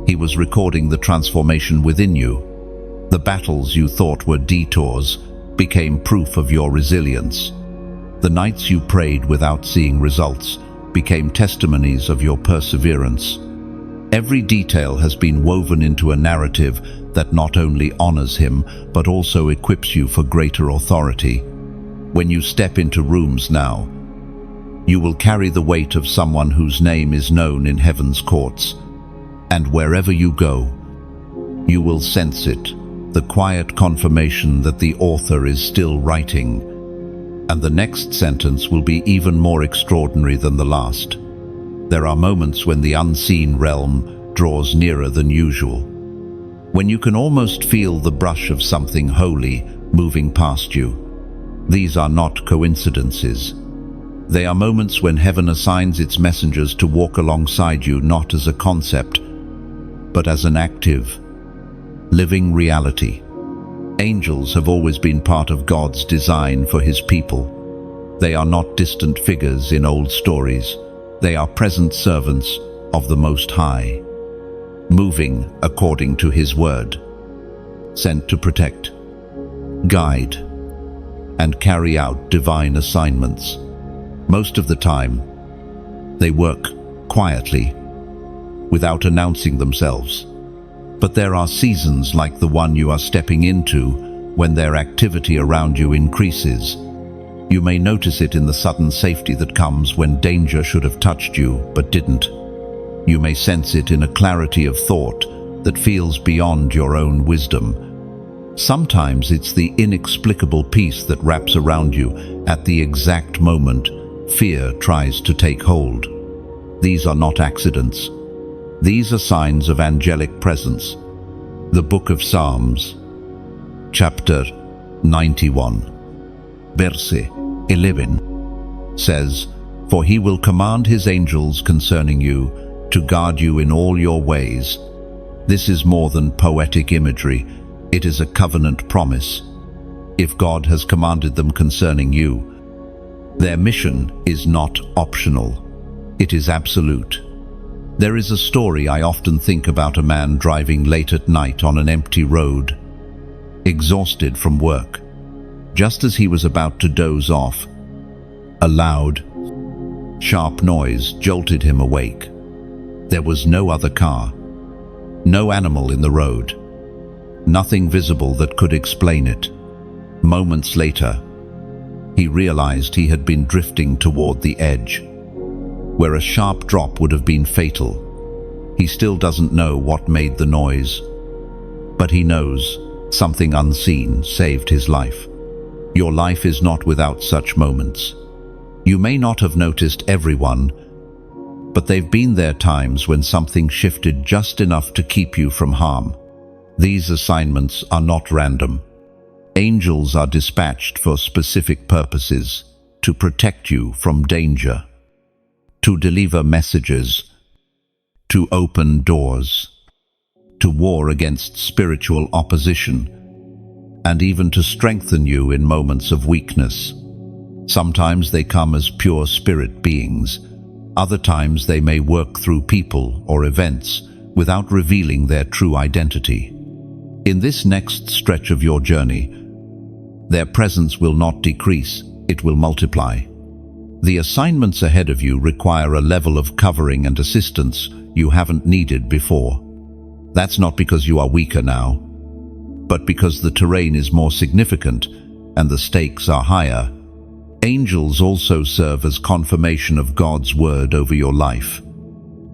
He was recording the transformation within you. The battles you thought were detours became proof of your resilience. The nights you prayed without seeing results became testimonies of your perseverance. Every detail has been woven into a narrative that not only honors him, but also equips you for greater authority. When you step into rooms now, you will carry the weight of someone whose name is known in heaven's courts. And wherever you go, you will sense it, the quiet confirmation that the author is still writing. And the next sentence will be even more extraordinary than the last. There are moments when the unseen realm draws nearer than usual, when you can almost feel the brush of something holy moving past you. These are not coincidences. They are moments when heaven assigns its messengers to walk alongside you, not as a concept, but as an active, living reality. Angels have always been part of God's design for his people. They are not distant figures in old stories. They are present servants of the Most High, moving according to his word, sent to protect, guide, and carry out divine assignments. Most of the time, they work quietly, without announcing themselves. But there are seasons like the one you are stepping into when their activity around you increases. You may notice it in the sudden safety that comes when danger should have touched you but didn't. You may sense it in a clarity of thought that feels beyond your own wisdom. Sometimes it's the inexplicable peace that wraps around you at the exact moment fear tries to take hold. These are not accidents. These are signs of angelic presence. The Book of Psalms, chapter 91, verse 11, says, "For he will command his angels concerning you, to guard you in all your ways." This is more than poetic imagery. It is a covenant promise. If God has commanded them concerning you, their mission is not optional. It is absolute. There is a story I often think about: a man driving late at night on an empty road, exhausted from work. Just as he was about to doze off, a loud, sharp noise jolted him awake. There was no other car, no animal in the road, nothing visible that could explain it. Moments later, he realized he had been drifting toward the edge, where a sharp drop would have been fatal. He still doesn't know what made the noise, but he knows something unseen saved his life. Your life is not without such moments. You may not have noticed everyone, but they've been there times when something shifted just enough to keep you from harm. These assignments are not random. Angels are dispatched for specific purposes: to protect you from danger, to deliver messages, to open doors, to war against spiritual opposition, and even to strengthen you in moments of weakness. Sometimes they come as pure spirit beings. Other times they may work through people or events without revealing their true identity. In this next stretch of your journey, their presence will not decrease, it will multiply. The assignments ahead of you require a level of covering and assistance you haven't needed before. That's not because you are weaker now, but because the terrain is more significant and the stakes are higher. Angels also serve as confirmation of God's word over your life.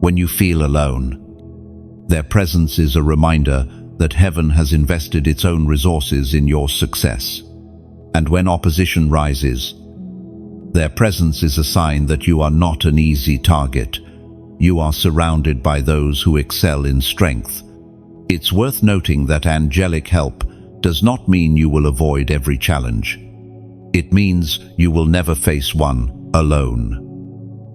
When you feel alone, their presence is a reminder that heaven has invested its own resources in your success. And when opposition rises, their presence is a sign that you are not an easy target. You are surrounded by those who excel in strength. It's worth noting that angelic help does not mean you will avoid every challenge. It means you will never face one alone.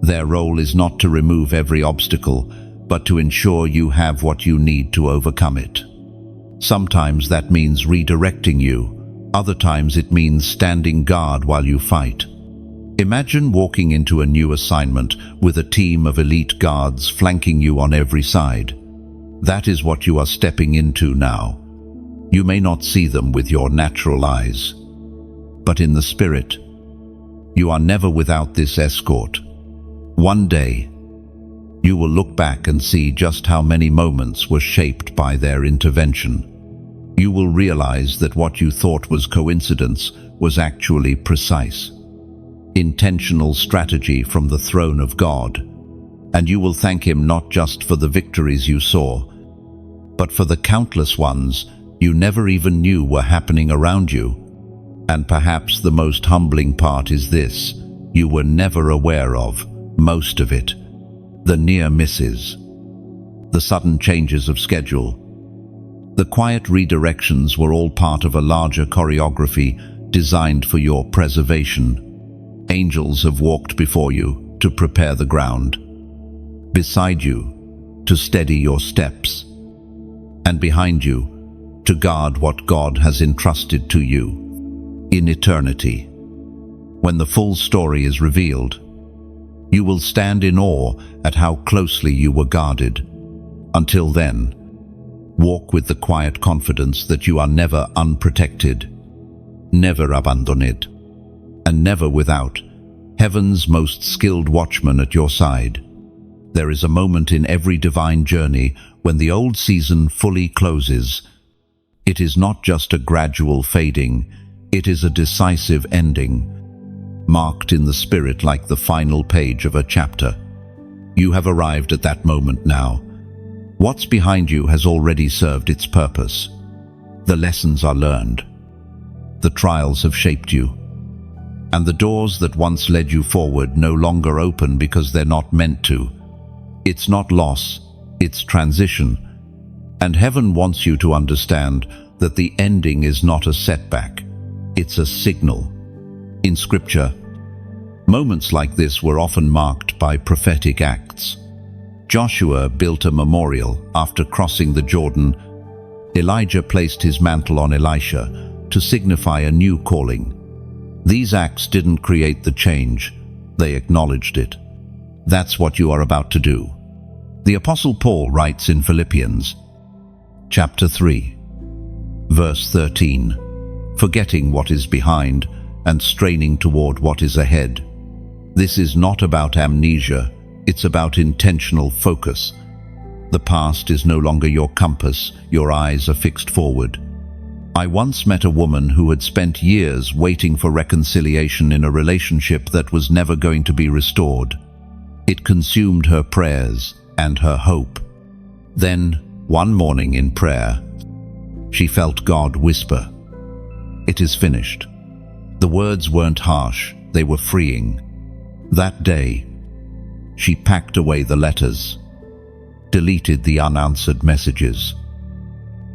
Their role is not to remove every obstacle, but to ensure you have what you need to overcome it. Sometimes that means redirecting you. Other times it means standing guard while you fight. Imagine walking into a new assignment with a team of elite guards flanking you on every side. That is what you are stepping into now. You may not see them with your natural eyes, but in the spirit, you are never without this escort. One day, you will look back and see just how many moments were shaped by their intervention. You will realize that what you thought was coincidence was actually precise, intentional strategy from the throne of God. And you will thank Him not just for the victories you saw, but for the countless ones you never even knew were happening around you. And perhaps the most humbling part is this: you were never aware of most of it. The near misses, the sudden changes of schedule, the quiet redirections were all part of a larger choreography designed for your preservation. Angels have walked before you to prepare the ground, beside you to steady your steps, and behind you to guard what God has entrusted to you in eternity. When the full story is revealed, you will stand in awe at how closely you were guarded. Until then, walk with the quiet confidence that you are never unprotected, never abandoned, and never without heaven's most skilled watchman at your side. There is a moment in every divine journey when the old season fully closes. It is not just a gradual fading, it is a decisive ending, marked in the spirit like the final page of a chapter. You have arrived at that moment now. What's behind you has already served its purpose. The lessons are learned. The trials have shaped you. And the doors that once led you forward no longer open because they're not meant to. It's not loss, it's transition. And heaven wants you to understand that the ending is not a setback, it's a signal. In Scripture, moments like this were often marked by prophetic acts. Joshua built a memorial after crossing the Jordan. Elijah placed his mantle on Elisha to signify a new calling. These acts didn't create the change, they acknowledged it. That's what you are about to do. The Apostle Paul writes in Philippians, chapter 3, verse 13, forgetting what is behind and straining toward what is ahead. This is not about amnesia, it's about intentional focus. The past is no longer your compass, your eyes are fixed forward. I once met a woman who had spent years waiting for reconciliation in a relationship that was never going to be restored. It consumed her prayers and her hope. Then, one morning in prayer, she felt God whisper, "It is finished." The words weren't harsh, they were freeing. That day, she packed away the letters, deleted the unanswered messages,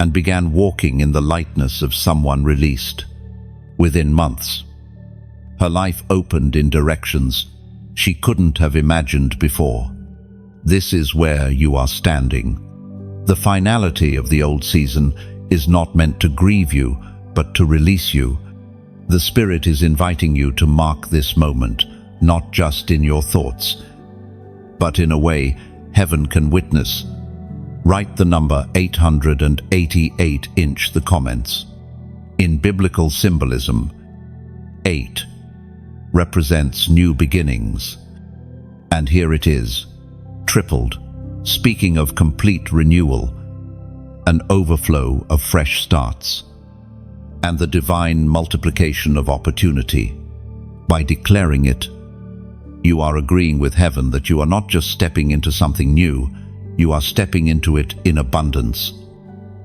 and began walking in the lightness of someone released. Within months, her life opened in directions she couldn't have imagined before. This is where you are standing. The finality of the old season is not meant to grieve you, but to release you. The Spirit is inviting you to mark this moment, not just in your thoughts, but in a way heaven can witness. Write the number 888 in the comments. In biblical symbolism, 8 represents new beginnings. And here it is, tripled, speaking of complete renewal, an overflow of fresh starts, and the divine multiplication of opportunity. By declaring it, you are agreeing with heaven that you are not just stepping into something new, you are stepping into it in abundance.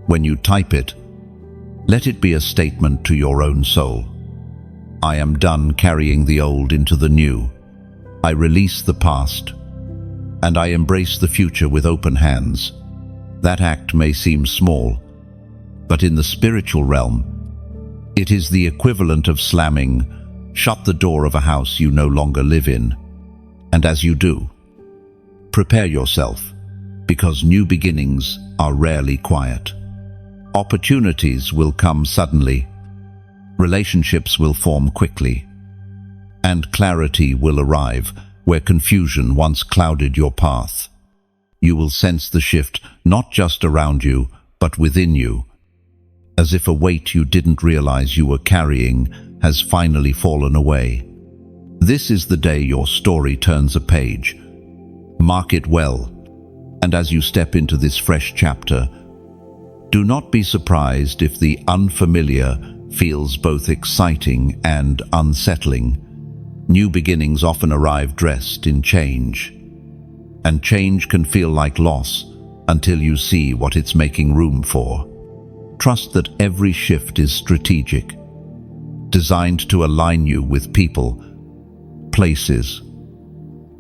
When you type it, let it be a statement to your own soul. I am done carrying the old into the new. I release the past, and I embrace the future with open hands. That act may seem small, but in the spiritual realm, it is the equivalent of slamming shut the door of a house you no longer live in. And as you do, prepare yourself, because new beginnings are rarely quiet. Opportunities will come suddenly, relationships will form quickly, and clarity will arrive where confusion once clouded your path. You will sense the shift not just around you, but within you, as if a weight you didn't realize you were carrying has finally fallen away. This is the day your story turns a page. Mark it well, and as you step into this fresh chapter, do not be surprised if the unfamiliar feels both exciting and unsettling. New beginnings often arrive dressed in change, and change can feel like loss until you see what it's making room for. Trust that every shift is strategic, designed to align you with people, places,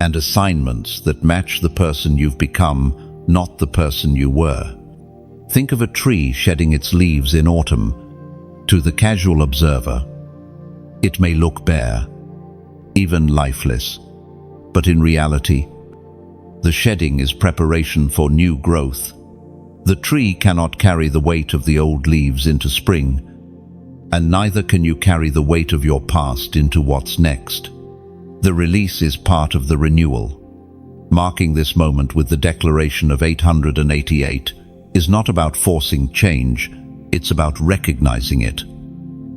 and assignments that match the person you've become, not the person you were. Think of a tree shedding its leaves in autumn. To the casual observer, it may look bare, even lifeless, but in reality, the shedding is preparation for new growth. The tree cannot carry the weight of the old leaves into spring, and neither can you carry the weight of your past into what's next. The release is part of the renewal. Marking this moment with the declaration of 888 is not about forcing change, it's about recognizing it.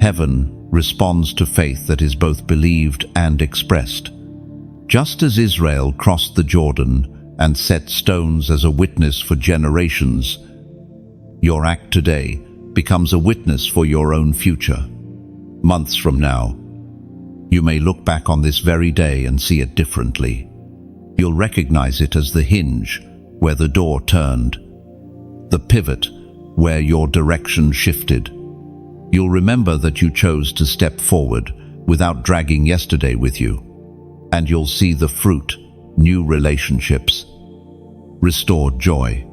Heaven responds to faith that is both believed and expressed. Just as Israel crossed the Jordan and set stones as a witness for generations, your act today becomes a witness for your own future. Months from now, you may look back on this very day and see it differently. You'll recognize it as the hinge where the door turned, the pivot where your direction shifted. You'll remember that you chose to step forward without dragging yesterday with you. And you'll see the fruit: new relationships, restored joy,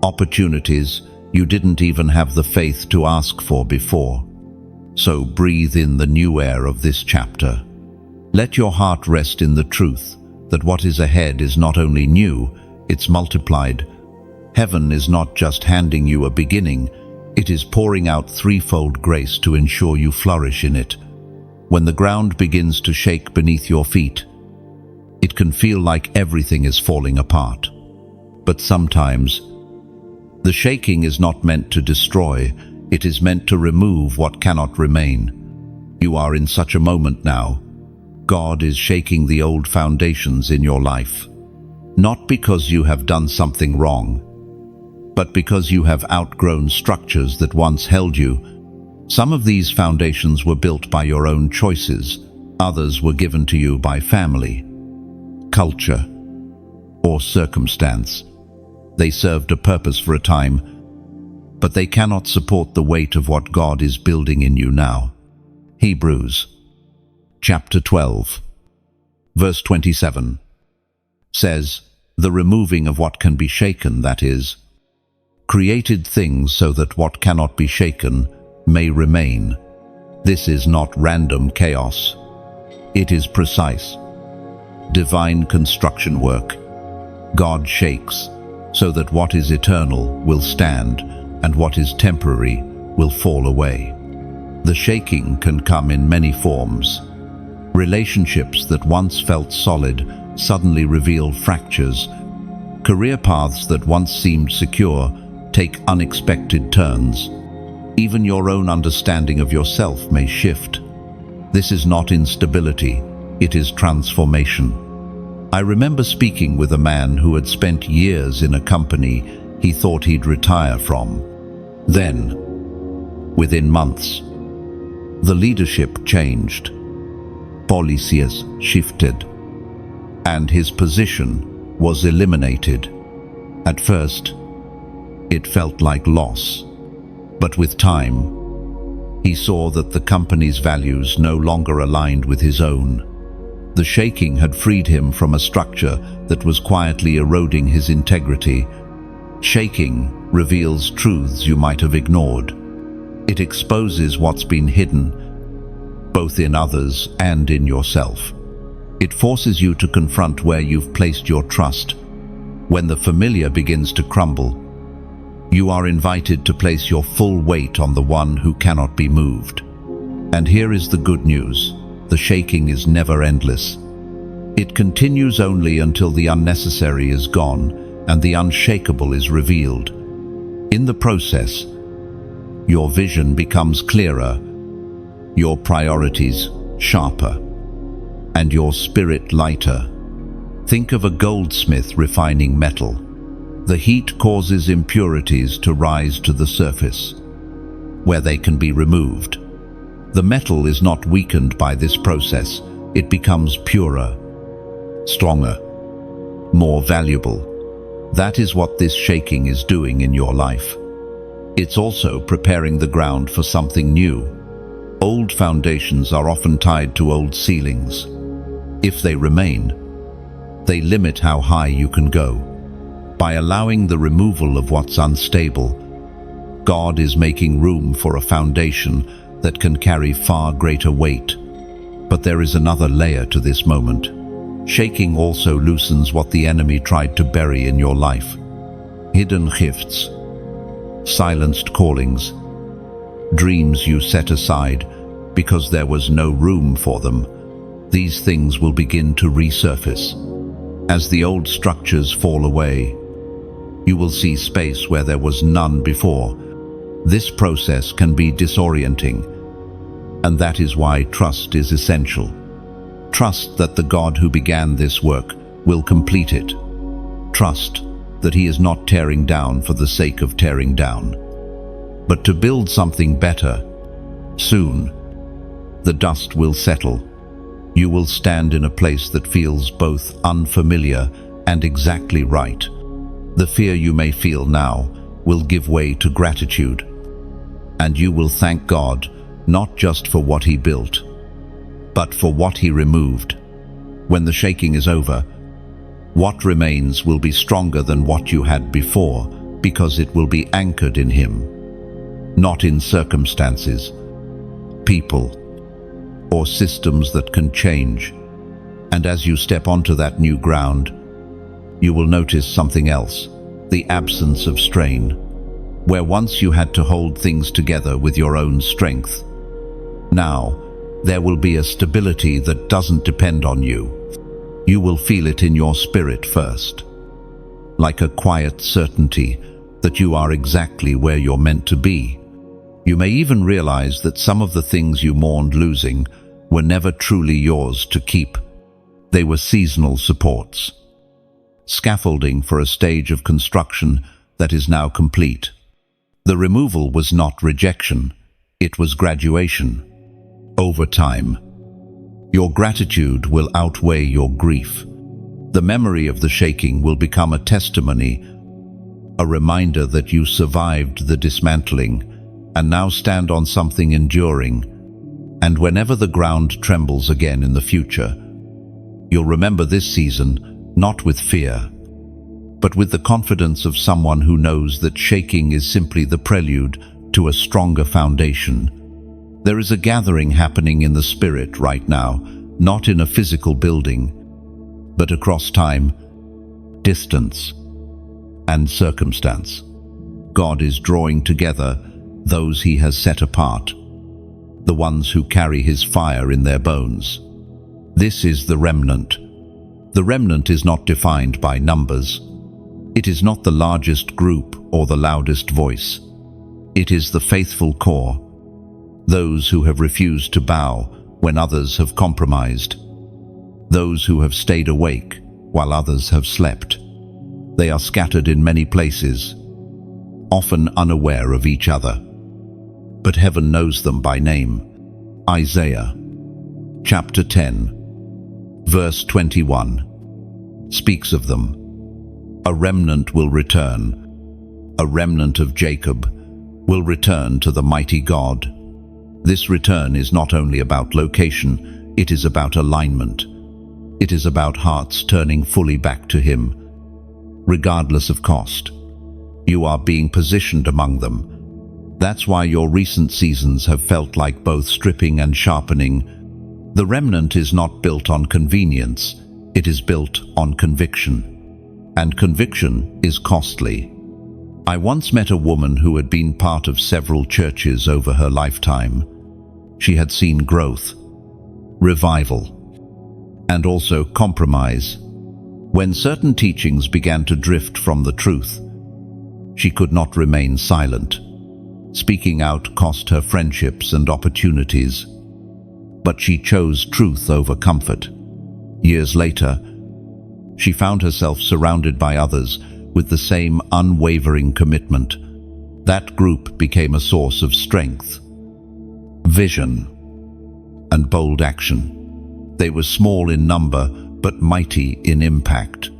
opportunities you didn't even have the faith to ask for before. So breathe in the new air of this chapter. Let your heart rest in the truth that what is ahead is not only new, it's multiplied. Heaven is not just handing you a beginning, it is pouring out threefold grace to ensure you flourish in it. When the ground begins to shake beneath your feet, it can feel like everything is falling apart. But sometimes, the shaking is not meant to destroy, it is meant to remove what cannot remain. You are in such a moment now. God is shaking the old foundations in your life. Not because you have done something wrong, but because you have outgrown structures that once held you. Some of these foundations were built by your own choices, others were given to you by family, culture, or circumstance. They served a purpose for a time, but they cannot support the weight of what God is building in you now. Hebrews chapter 12, verse 27 says, "The removing of what can be shaken, that is, created things so that what cannot be shaken may remain." This is not random chaos. It is precise, divine construction work. God shakes so that what is eternal will stand and what is temporary will fall away. The shaking can come in many forms. Relationships that once felt solid suddenly reveal fractures. Career paths that once seemed secure take unexpected turns. Even your own understanding of yourself may shift. This is not instability, it is transformation. I remember speaking with a man who had spent years in a company he thought he'd retire from. Then, within months, the leadership changed, policies shifted, and his position was eliminated. At first, it felt like loss, but with time, he saw that the company's values no longer aligned with his own. The shaking had freed him from a structure that was quietly eroding his integrity. Shaking reveals truths you might have ignored. It exposes what's been hidden, both in others and in yourself. It forces you to confront where you've placed your trust. When the familiar begins to crumble, you are invited to place your full weight on the one who cannot be moved. And here is the good news: the shaking is never endless. It continues only until the unnecessary is gone and the unshakable is revealed. In the process, your vision becomes clearer, your priorities sharper, and your spirit lighter. Think of a goldsmith refining metal. The heat causes impurities to rise to the surface, where they can be removed. The metal is not weakened by this process. It becomes purer, stronger, more valuable. That is what this shaking is doing in your life. It's also preparing the ground for something new. Old foundations are often tied to old ceilings. If they remain, they limit how high you can go. By allowing the removal of what's unstable, God is making room for a foundation that can carry far greater weight. But there is another layer to this moment. Shaking also loosens what the enemy tried to bury in your life. Hidden gifts, silenced callings, dreams you set aside because there was no room for them. These things will begin to resurface. As the old structures fall away, you will see space where there was none before. This process can be disorienting, and that is why trust is essential. Trust that the God who began this work will complete it. Trust that He is not tearing down for the sake of tearing down. but to build something better. Soon, the dust will settle. You will stand in a place that feels both unfamiliar and exactly right. The fear you may feel now will give way to gratitude, and you will thank God not just for what He built, but for what He removed. When the shaking is over, what remains will be stronger than what you had before, because it will be anchored in Him, not in circumstances, people, or systems that can change. And as you step onto that new ground, you will notice something else: the absence of strain. Where once you had to hold things together with your own strength, now there will be a stability that doesn't depend on you. You will feel it in your spirit first, like a quiet certainty that you are exactly where you're meant to be. You may even realize that some of the things you mourned losing were never truly yours to keep. They were seasonal supports, scaffolding for a stage of construction that is now complete. The removal was not rejection, it was graduation. Over time, your gratitude will outweigh your grief. The memory of the shaking will become a testimony, a reminder that you survived the dismantling and now stand on something enduring. And whenever the ground trembles again in the future, you'll remember this season not with fear, but with the confidence of someone who knows that shaking is simply the prelude to a stronger foundation. There is a gathering happening in the spirit right now, not in a physical building, but across time, distance, and circumstance. God is drawing together those He has set apart, the ones who carry His fire in their bones. This is the remnant. The remnant is not defined by numbers. It is not the largest group or the loudest voice. It is the faithful core, those who have refused to bow when others have compromised, those who have stayed awake while others have slept. They are scattered in many places, often unaware of each other, but heaven knows them by name. Isaiah chapter 10, verse 21 speaks of them. A remnant will return. A remnant of Jacob will return to the mighty God. This return is not only about location, it is about alignment. It is about hearts turning fully back to Him, regardless of cost. You are being positioned among them. That's why your recent seasons have felt like both stripping and sharpening. The remnant is not built on convenience, it is built on conviction. And conviction is costly. I once met a woman who had been part of several churches over her lifetime. She had seen growth, revival, and also compromise. When certain teachings began to drift from the truth, she could not remain silent. Speaking out cost her friendships and opportunities, but she chose truth over comfort. Years later, she found herself surrounded by others with the same unwavering commitment. That group became a source of strength, vision, and bold action. They were small in number, but mighty in impact.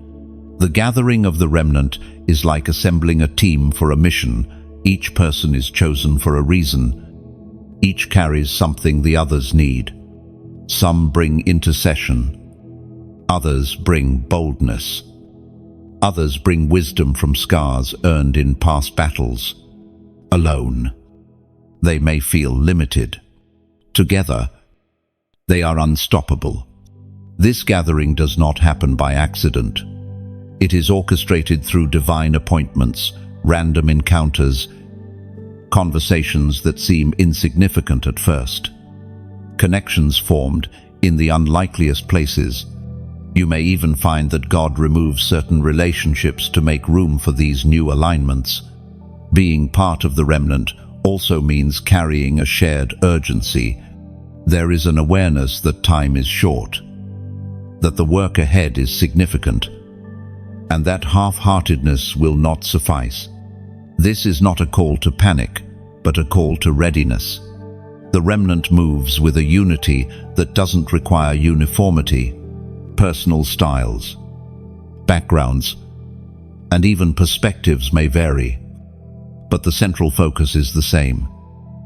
The gathering of the remnant is like assembling a team for a mission. Each person is chosen for a reason. Each carries something the others need. Some bring intercession. Others bring boldness. Others bring wisdom from scars earned in past battles. Alone, they may feel limited. Together, they are unstoppable. This gathering does not happen by accident. It is orchestrated through divine appointments, random encounters, conversations that seem insignificant at first, connections formed in the unlikeliest places. You may even find that God removes certain relationships to make room for these new alignments. Being part of the remnant also means carrying a shared urgency. There is an awareness that time is short, that the work ahead is significant, and that half-heartedness will not suffice. This is not a call to panic, but a call to readiness. The remnant moves with a unity that doesn't require uniformity. Personal styles, backgrounds, and even perspectives may vary, but the central focus is the same: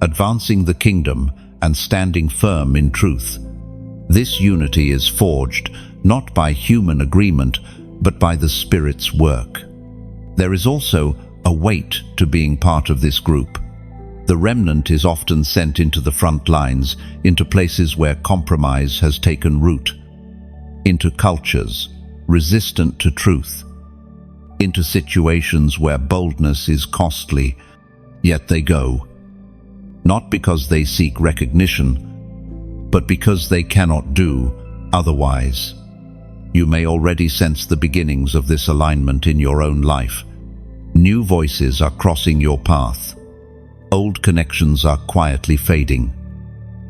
advancing the kingdom and standing firm in truth. This unity is forged not by human agreement, but by the Spirit's work. There is also a weight to being part of this group. The remnant is often sent into the front lines, into places where compromise has taken root, into cultures resistant to truth, into situations where boldness is costly, yet they go, not because they seek recognition, but because they cannot do otherwise. You may already sense the beginnings of this alignment in your own life. New voices are crossing your path. Old connections are quietly fading.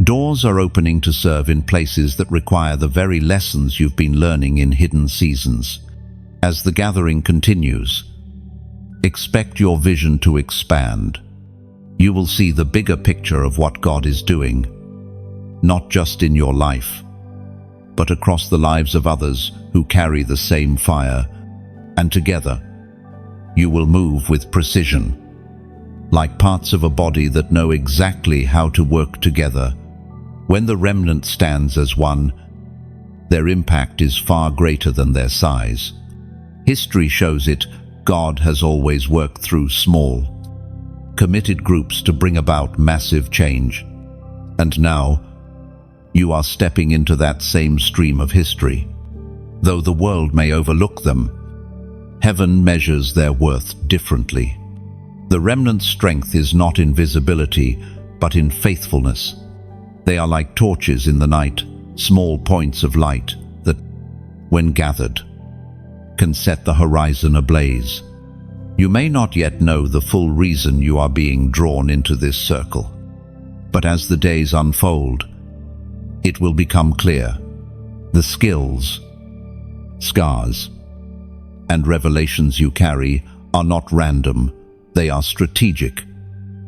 Doors are opening to serve in places that require the very lessons you've been learning in hidden seasons. As the gathering continues, expect your vision to expand. You will see the bigger picture of what God is doing, not just in your life, but across the lives of others who carry the same fire. And together, you will move with precision, like parts of a body that know exactly how to work together. When the remnant stands as one, their impact is far greater than their size. History shows it. God has always worked through small, committed groups to bring about massive change. And now, you are stepping into that same stream of history. Though the world may overlook them, heaven measures their worth differently. The remnant's strength is not in visibility, but in faithfulness. They are like torches in the night, small points of light that, when gathered, can set the horizon ablaze. You may not yet know the full reason you are being drawn into this circle, but as the days unfold, it will become clear. The skills, scars, and revelations you carry are not random, they are strategic.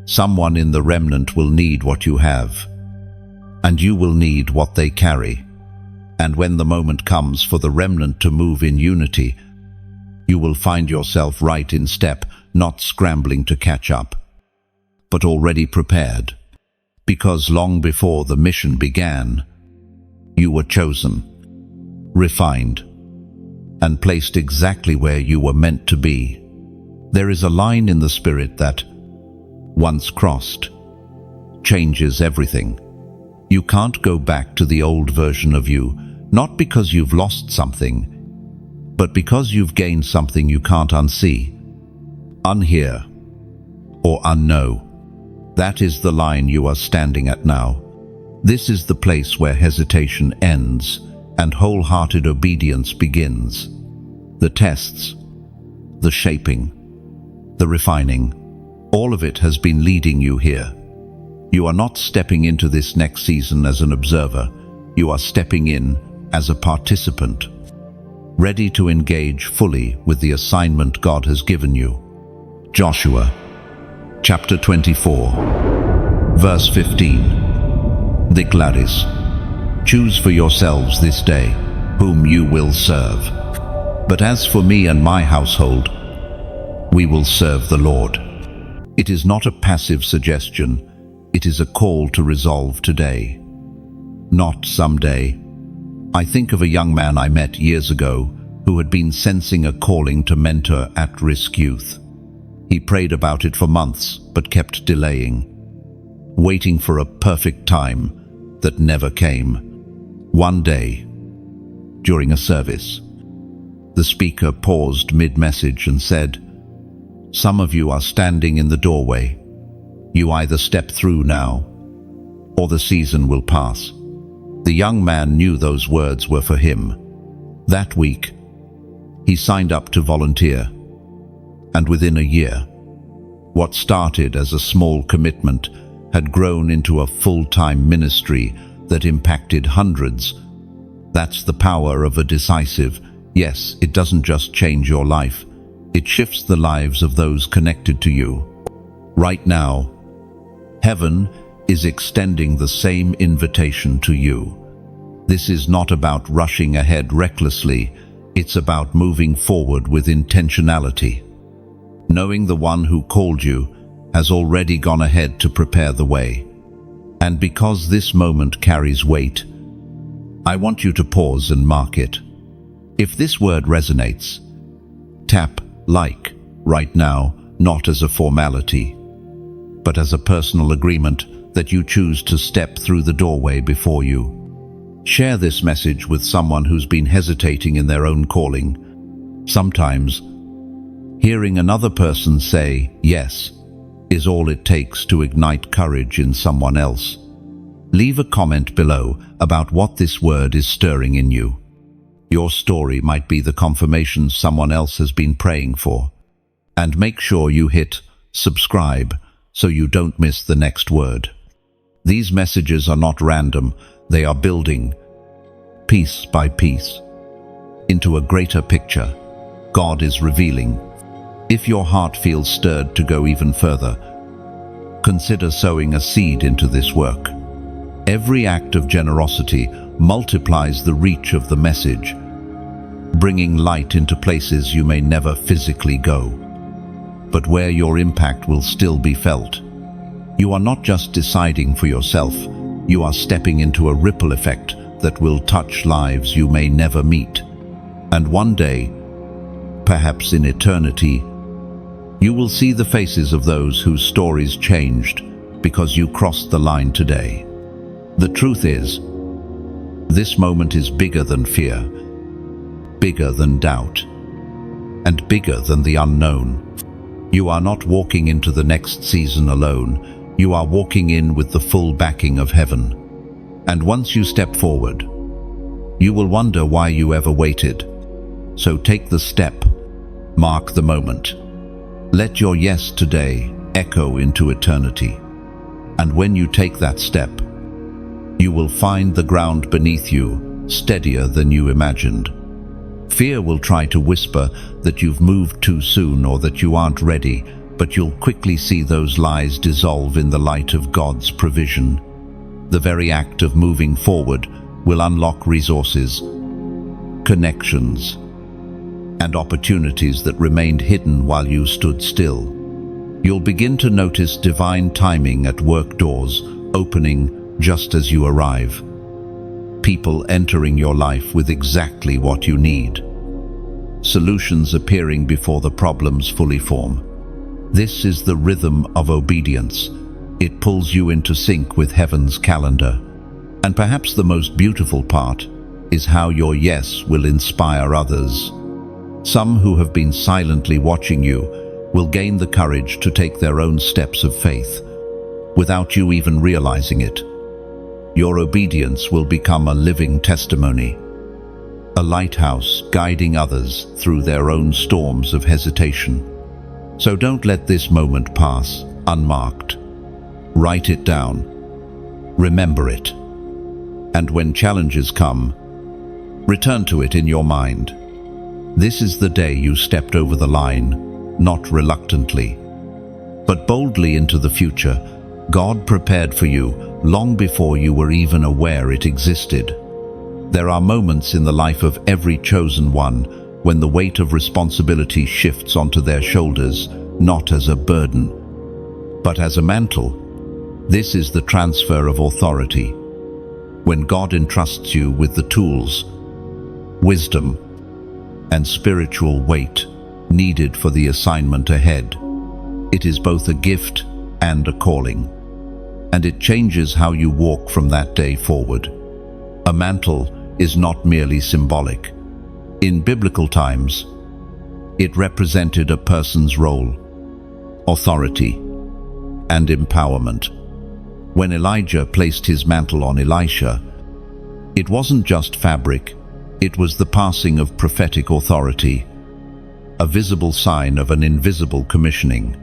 Someone in the remnant will need what you have, and you will need what they carry. And when the moment comes for the remnant to move in unity, you will find yourself right in step, not scrambling to catch up, but already prepared. Because long before the mission began, you were chosen, refined, and placed exactly where you were meant to be. There is a line in the Spirit that, once crossed, changes everything. You can't go back to the old version of you, not because you've lost something, but because you've gained something you can't unsee, unhear, or unknow. That is the line you are standing at now. This is the place where hesitation ends and wholehearted obedience begins. The tests, the shaping, the refining, all of it has been leading you here. You are not stepping into this next season as an observer. You are stepping in as a participant, ready to engage fully with the assignment God has given you. Joshua, chapter 24, verse 15. Declares, choose for yourselves this day whom you will serve. But as for me and my household, we will serve the Lord. It is not a passive suggestion. It is a call to resolve today, not someday. I think of a young man I met years ago who had been sensing a calling to mentor at-risk youth. He prayed about it for months, but kept delaying, waiting for a perfect time that never came. One day, during a service, the speaker paused mid-message and said, "Some of you are standing in the doorway. You either step through now, or the season will pass." The young man knew those words were for him. That week, he signed up to volunteer, and within a year, what started as a small commitment had grown into a full-time ministry that impacted hundreds. That's the power of a decisive yes. It doesn't just change your life, it shifts the lives of those connected to you. Right now, Heaven is extending the same invitation to you. This is not about rushing ahead recklessly, it's about moving forward with intentionality. Knowing the one who called you has already gone ahead to prepare the way. And because this moment carries weight, I want you to pause and mark it. If this word resonates, tap like right now, not as a formality, but as a personal agreement that you choose to step through the doorway before you. Share this message with someone who's been hesitating in their own calling. Sometimes, hearing another person say yes is all it takes to ignite courage in someone else. Leave a comment below about what this word is stirring in you. Your story might be the confirmation someone else has been praying for. And make sure you hit subscribe so you don't miss the next word. These messages are not random, they are building, piece by piece, into a greater picture God is revealing. If your heart feels stirred to go even further, consider sowing a seed into this work. Every act of generosity multiplies the reach of the message, bringing light into places you may never physically go, but where your impact will still be felt. You are not just deciding for yourself, you are stepping into a ripple effect that will touch lives you may never meet. And one day, perhaps in eternity, you will see the faces of those whose stories changed because you crossed the line today. The truth is, this moment is bigger than fear, bigger than doubt, and bigger than the unknown. You are not walking into the next season alone, you are walking in with the full backing of heaven. And once you step forward, you will wonder why you ever waited. So take the step, mark the moment. Let your yes today echo into eternity. And when you take that step, you will find the ground beneath you steadier than you imagined. Fear will try to whisper that you've moved too soon or that you aren't ready, but you'll quickly see those lies dissolve in the light of God's provision. The very act of moving forward will unlock resources, connections, and opportunities that remained hidden while you stood still. You'll begin to notice divine timing at work doors opening just as you arrive. People entering your life with exactly what you need. Solutions appearing before the problems fully form. This is the rhythm of obedience. It pulls you into sync with heaven's calendar. And perhaps the most beautiful part is how your yes will inspire others. Some who have been silently watching you will gain the courage to take their own steps of faith, without you even realizing it. Your obedience will become a living testimony, a lighthouse guiding others through their own storms of hesitation. So don't let this moment pass unmarked. Write it down. Remember it. And when challenges come, return to it in your mind. This is the day you stepped over the line, not reluctantly, but boldly into the future God prepared for you long before you were even aware it existed. There are moments in the life of every chosen one when the weight of responsibility shifts onto their shoulders, not as a burden, but as a mantle. This is the transfer of authority. When God entrusts you with the tools, wisdom, and spiritual weight needed for the assignment ahead, it is both a gift and a calling, and it changes how you walk from that day forward. A mantle is not merely symbolic. In biblical times, it represented a person's role, authority, and empowerment. When Elijah placed his mantle on Elisha, it wasn't just fabric, it was the passing of prophetic authority, a visible sign of an invisible commissioning.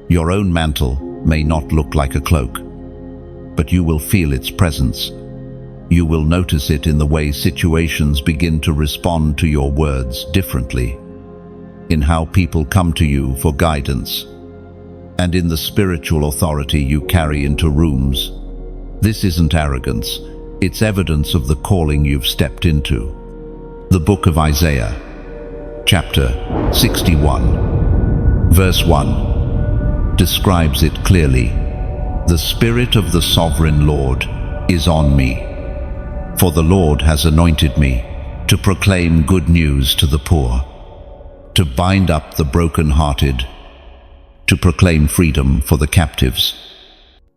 Your own mantle may not look like a cloak, but you will feel its presence. You will notice it in the way situations begin to respond to your words differently, in how people come to you for guidance, and in the spiritual authority you carry into rooms. This isn't arrogance, it's evidence of the calling you've stepped into. The book of Isaiah, chapter 61, verse 1, describes it clearly. The Spirit of the Sovereign Lord is on me, for the Lord has anointed me to proclaim good news to the poor, to bind up the broken-hearted, to proclaim freedom for the captives.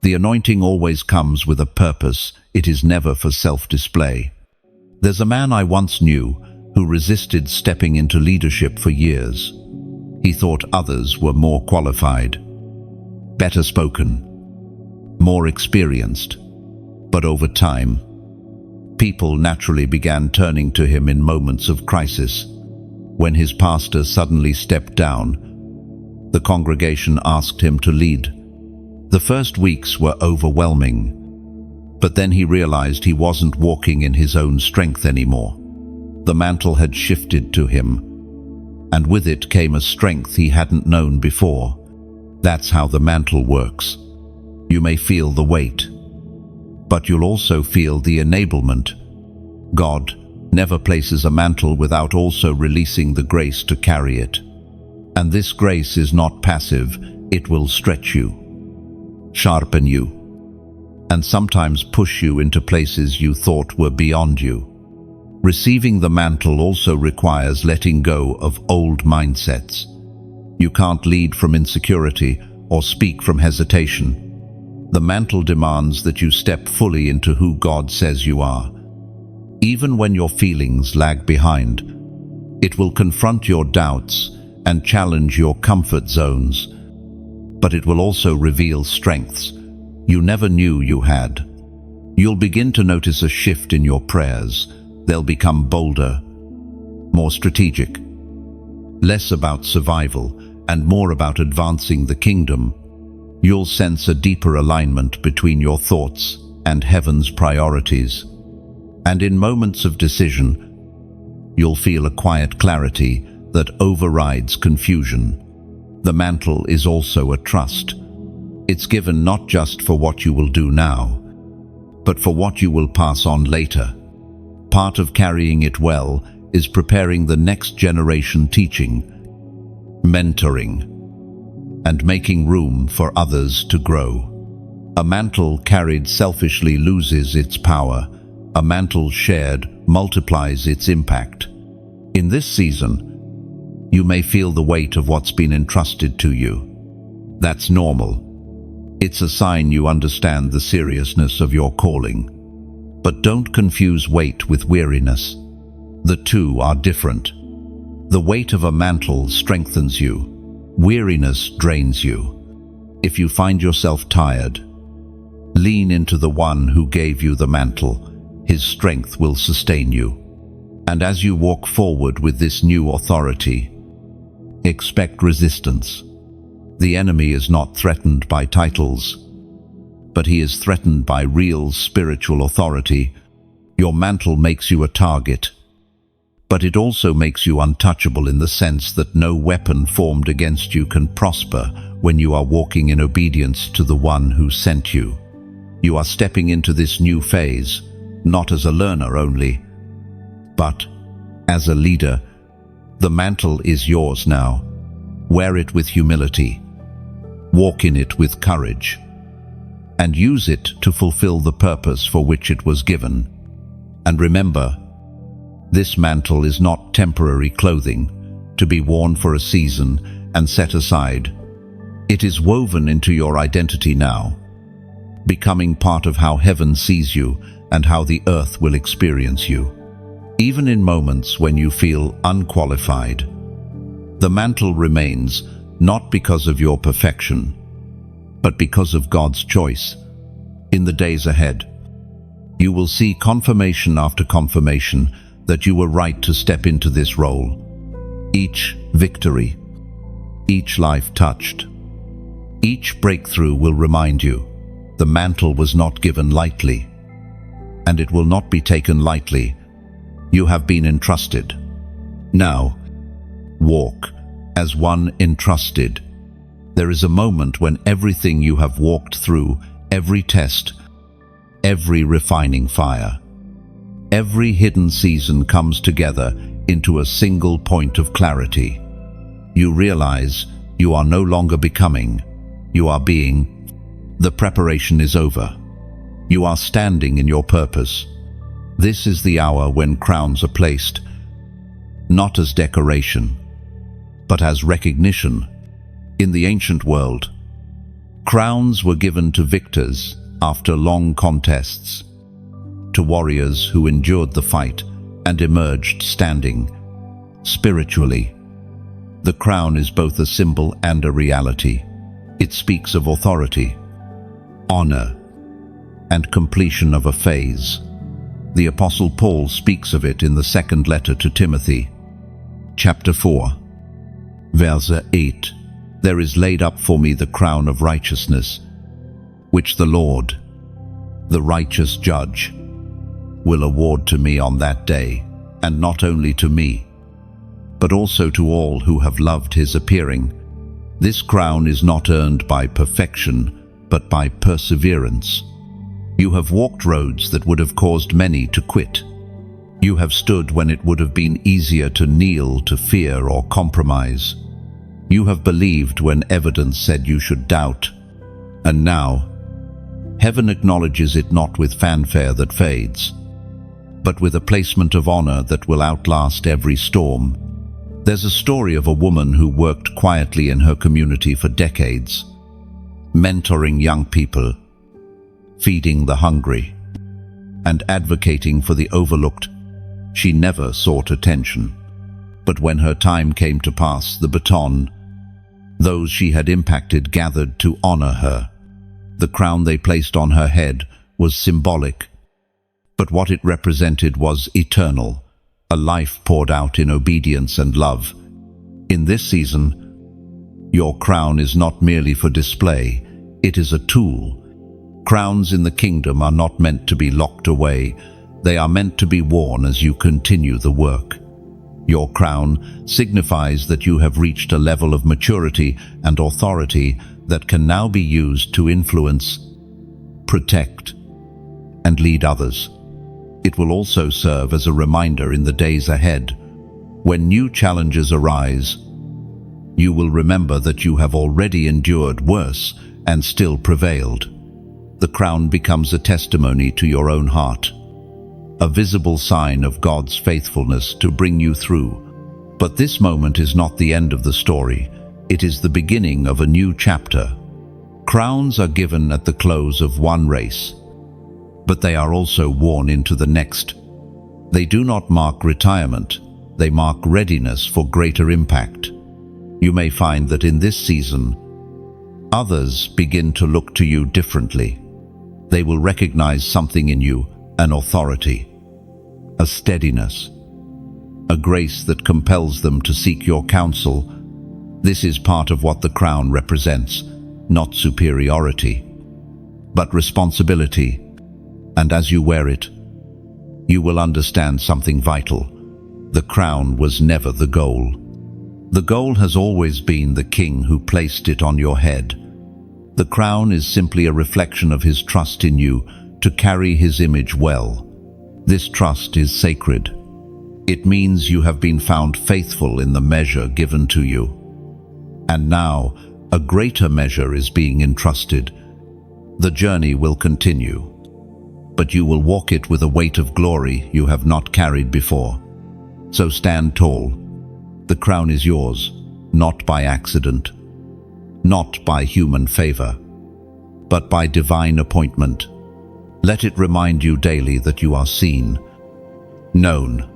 The anointing always comes with a purpose. It is never for self-display. There's a man I once knew who resisted stepping into leadership for years. He thought others were more qualified, better spoken, more experienced. But over time, people naturally began turning to him in moments of crisis. When his pastor suddenly stepped down, the congregation asked him to lead. The first weeks were overwhelming, but then he realized he wasn't walking in his own strength anymore. The mantle had shifted to him, and with it came a strength he hadn't known before. That's how the mantle works. You may feel the weight, but you'll also feel the enablement. God never places a mantle without also releasing the grace to carry it. And this grace is not passive, it will stretch you, sharpen you, and sometimes push you into places you thought were beyond you. Receiving the mantle also requires letting go of old mindsets. You can't lead from insecurity or speak from hesitation. The mantle demands that you step fully into who God says you are. Even when your feelings lag behind, it will confront your doubts and challenge your comfort zones. But it will also reveal strengths you never knew you had. You'll begin to notice a shift in your prayers. They'll become bolder, more strategic, less about survival and more about advancing the kingdom. You'll sense a deeper alignment between your thoughts and heaven's priorities. And in moments of decision, you'll feel a quiet clarity that overrides confusion. The mantle is also a trust. It's given not just for what you will do now, but for what you will pass on later. Part of carrying it well is preparing the next generation, teaching, mentoring, and making room for others to grow. A mantle carried selfishly loses its power. A mantle shared multiplies its impact. In this season, you may feel the weight of what's been entrusted to you. That's normal. It's a sign you understand the seriousness of your calling. But don't confuse weight with weariness. The two are different. The weight of a mantle strengthens you. Weariness drains you. If you find yourself tired, lean into the one who gave you the mantle. His strength will sustain you. And as you walk forward with this new authority, expect resistance. The enemy is not threatened by titles, but he is threatened by real spiritual authority. Your mantle makes you a target, but it also makes you untouchable in the sense that no weapon formed against you can prosper when you are walking in obedience to the one who sent you. You are stepping into this new phase, not as a learner only, but as a leader. The mantle is yours now. Wear it with humility. Walk in it with courage, and use it to fulfill the purpose for which it was given. And remember, this mantle is not temporary clothing to be worn for a season and set aside. It is woven into your identity now, becoming part of how heaven sees you and how the earth will experience you. Even in moments when you feel unqualified, the mantle remains, not because of your perfection, but because of God's choice. In the days ahead, you will see confirmation after confirmation that you were right to step into this role. Each victory, each life touched, each breakthrough will remind you the mantle was not given lightly, and it will not be taken lightly. You have been entrusted. Now, walk as one entrusted. There is a moment when everything you have walked through, every test, every refining fire, every hidden season comes together into a single point of clarity. You realize you are no longer becoming, you are being. The preparation is over. You are standing in your purpose. This is the hour when crowns are placed, not as decoration, but as recognition. In the ancient world, crowns were given to victors after long contests, to warriors who endured the fight and emerged standing. Spiritually, the crown is both a symbol and a reality. It speaks of authority, honor, and completion of a phase. The Apostle Paul speaks of it in the second letter to Timothy, chapter 4, verse 8. There is laid up for me the crown of righteousness, which the Lord, the righteous judge, will award to me on that day, and not only to me, but also to all who have loved his appearing. This crown is not earned by perfection, but by perseverance. You have walked roads that would have caused many to quit. You have stood when it would have been easier to kneel, to fear, or compromise. You have believed when evidence said you should doubt. And now, heaven acknowledges it not with fanfare that fades, but with a placement of honor that will outlast every storm. There's a story of a woman who worked quietly in her community for decades, mentoring young people, feeding the hungry, and advocating for the overlooked. She never sought attention. But when her time came to pass the baton, those she had impacted gathered to honor her. The crown they placed on her head was symbolic, but what it represented was eternal, a life poured out in obedience and love. In this season, your crown is not merely for display, it is a tool. Crowns in the kingdom are not meant to be locked away, they are meant to be worn as you continue the work. Your crown signifies that you have reached a level of maturity and authority that can now be used to influence, protect, and lead others. It will also serve as a reminder in the days ahead. When new challenges arise, you will remember that you have already endured worse and still prevailed. The crown becomes a testimony to your own heart, a visible sign of God's faithfulness to bring you through. But this moment is not the end of the story. It is the beginning of a new chapter. Crowns are given at the close of one race, but they are also worn into the next. They do not mark retirement, they mark readiness for greater impact. You may find that in this season, others begin to look to you differently. They will recognize something in you, an authority, a steadiness, a grace that compels them to seek your counsel. This is part of what the crown represents, not superiority, but responsibility. And as you wear it, you will understand something vital. The crown was never the goal. The goal has always been the king who placed it on your head. The crown is simply a reflection of his trust in you to carry his image well. This trust is sacred. It means you have been found faithful in the measure given to you. And now, a greater measure is being entrusted. The journey will continue, but you will walk it with a weight of glory you have not carried before. So stand tall. The crown is yours, not by accident, not by human favor, but by divine appointment. Let it remind you daily that you are seen, known,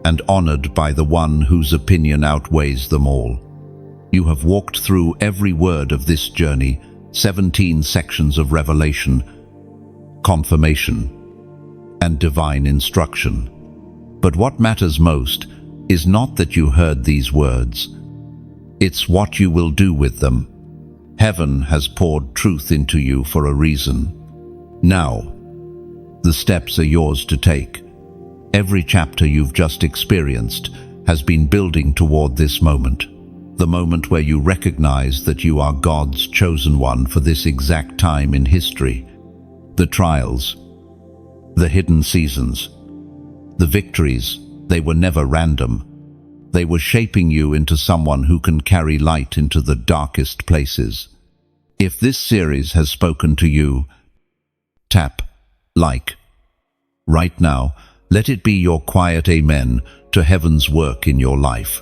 and honored by the one whose opinion outweighs them all. You have walked through every word of this journey, 17 sections of revelation, confirmation, and divine instruction. But what matters most is not that you heard these words. It's what you will do with them. Heaven has poured truth into you for a reason. Now, the steps are yours to take. Every chapter you've just experienced has been building toward this moment. the moment where you recognize that you are God's chosen one for this exact time in history. The trials, the hidden seasons, the victories, they were never random. They were shaping you into someone who can carry light into the darkest places. If this series has spoken to you, tap like. Right now, let it be your quiet amen to heaven's work in your life.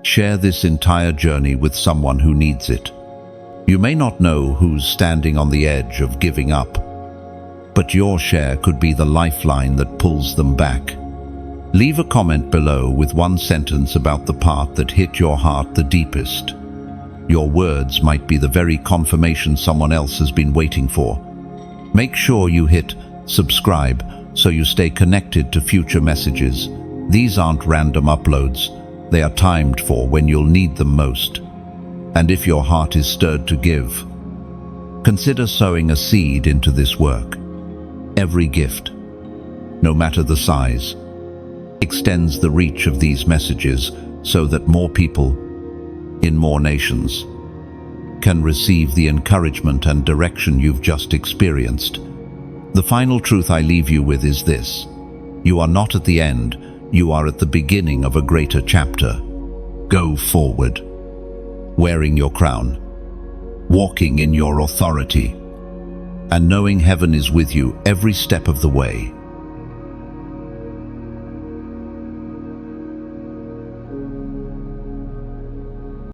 Share this entire journey with someone who needs it. You may not know who's standing on the edge of giving up, but your share could be the lifeline that pulls them back. Leave a comment below with one sentence about the part that hit your heart the deepest. Your words might be the very confirmation someone else has been waiting for. Make sure you hit subscribe so you stay connected to future messages. These aren't random uploads. They are timed for when you'll need them most. And if your heart is stirred to give, consider sowing a seed into this work. Every gift, no matter the size, extends the reach of these messages so that more people, in more nations, can receive the encouragement and direction you've just experienced. The final truth I leave you with is this: you are not at the end, you are at the beginning of a greater chapter. Go forward, wearing your crown, walking in your authority, and knowing heaven is with you every step of the way.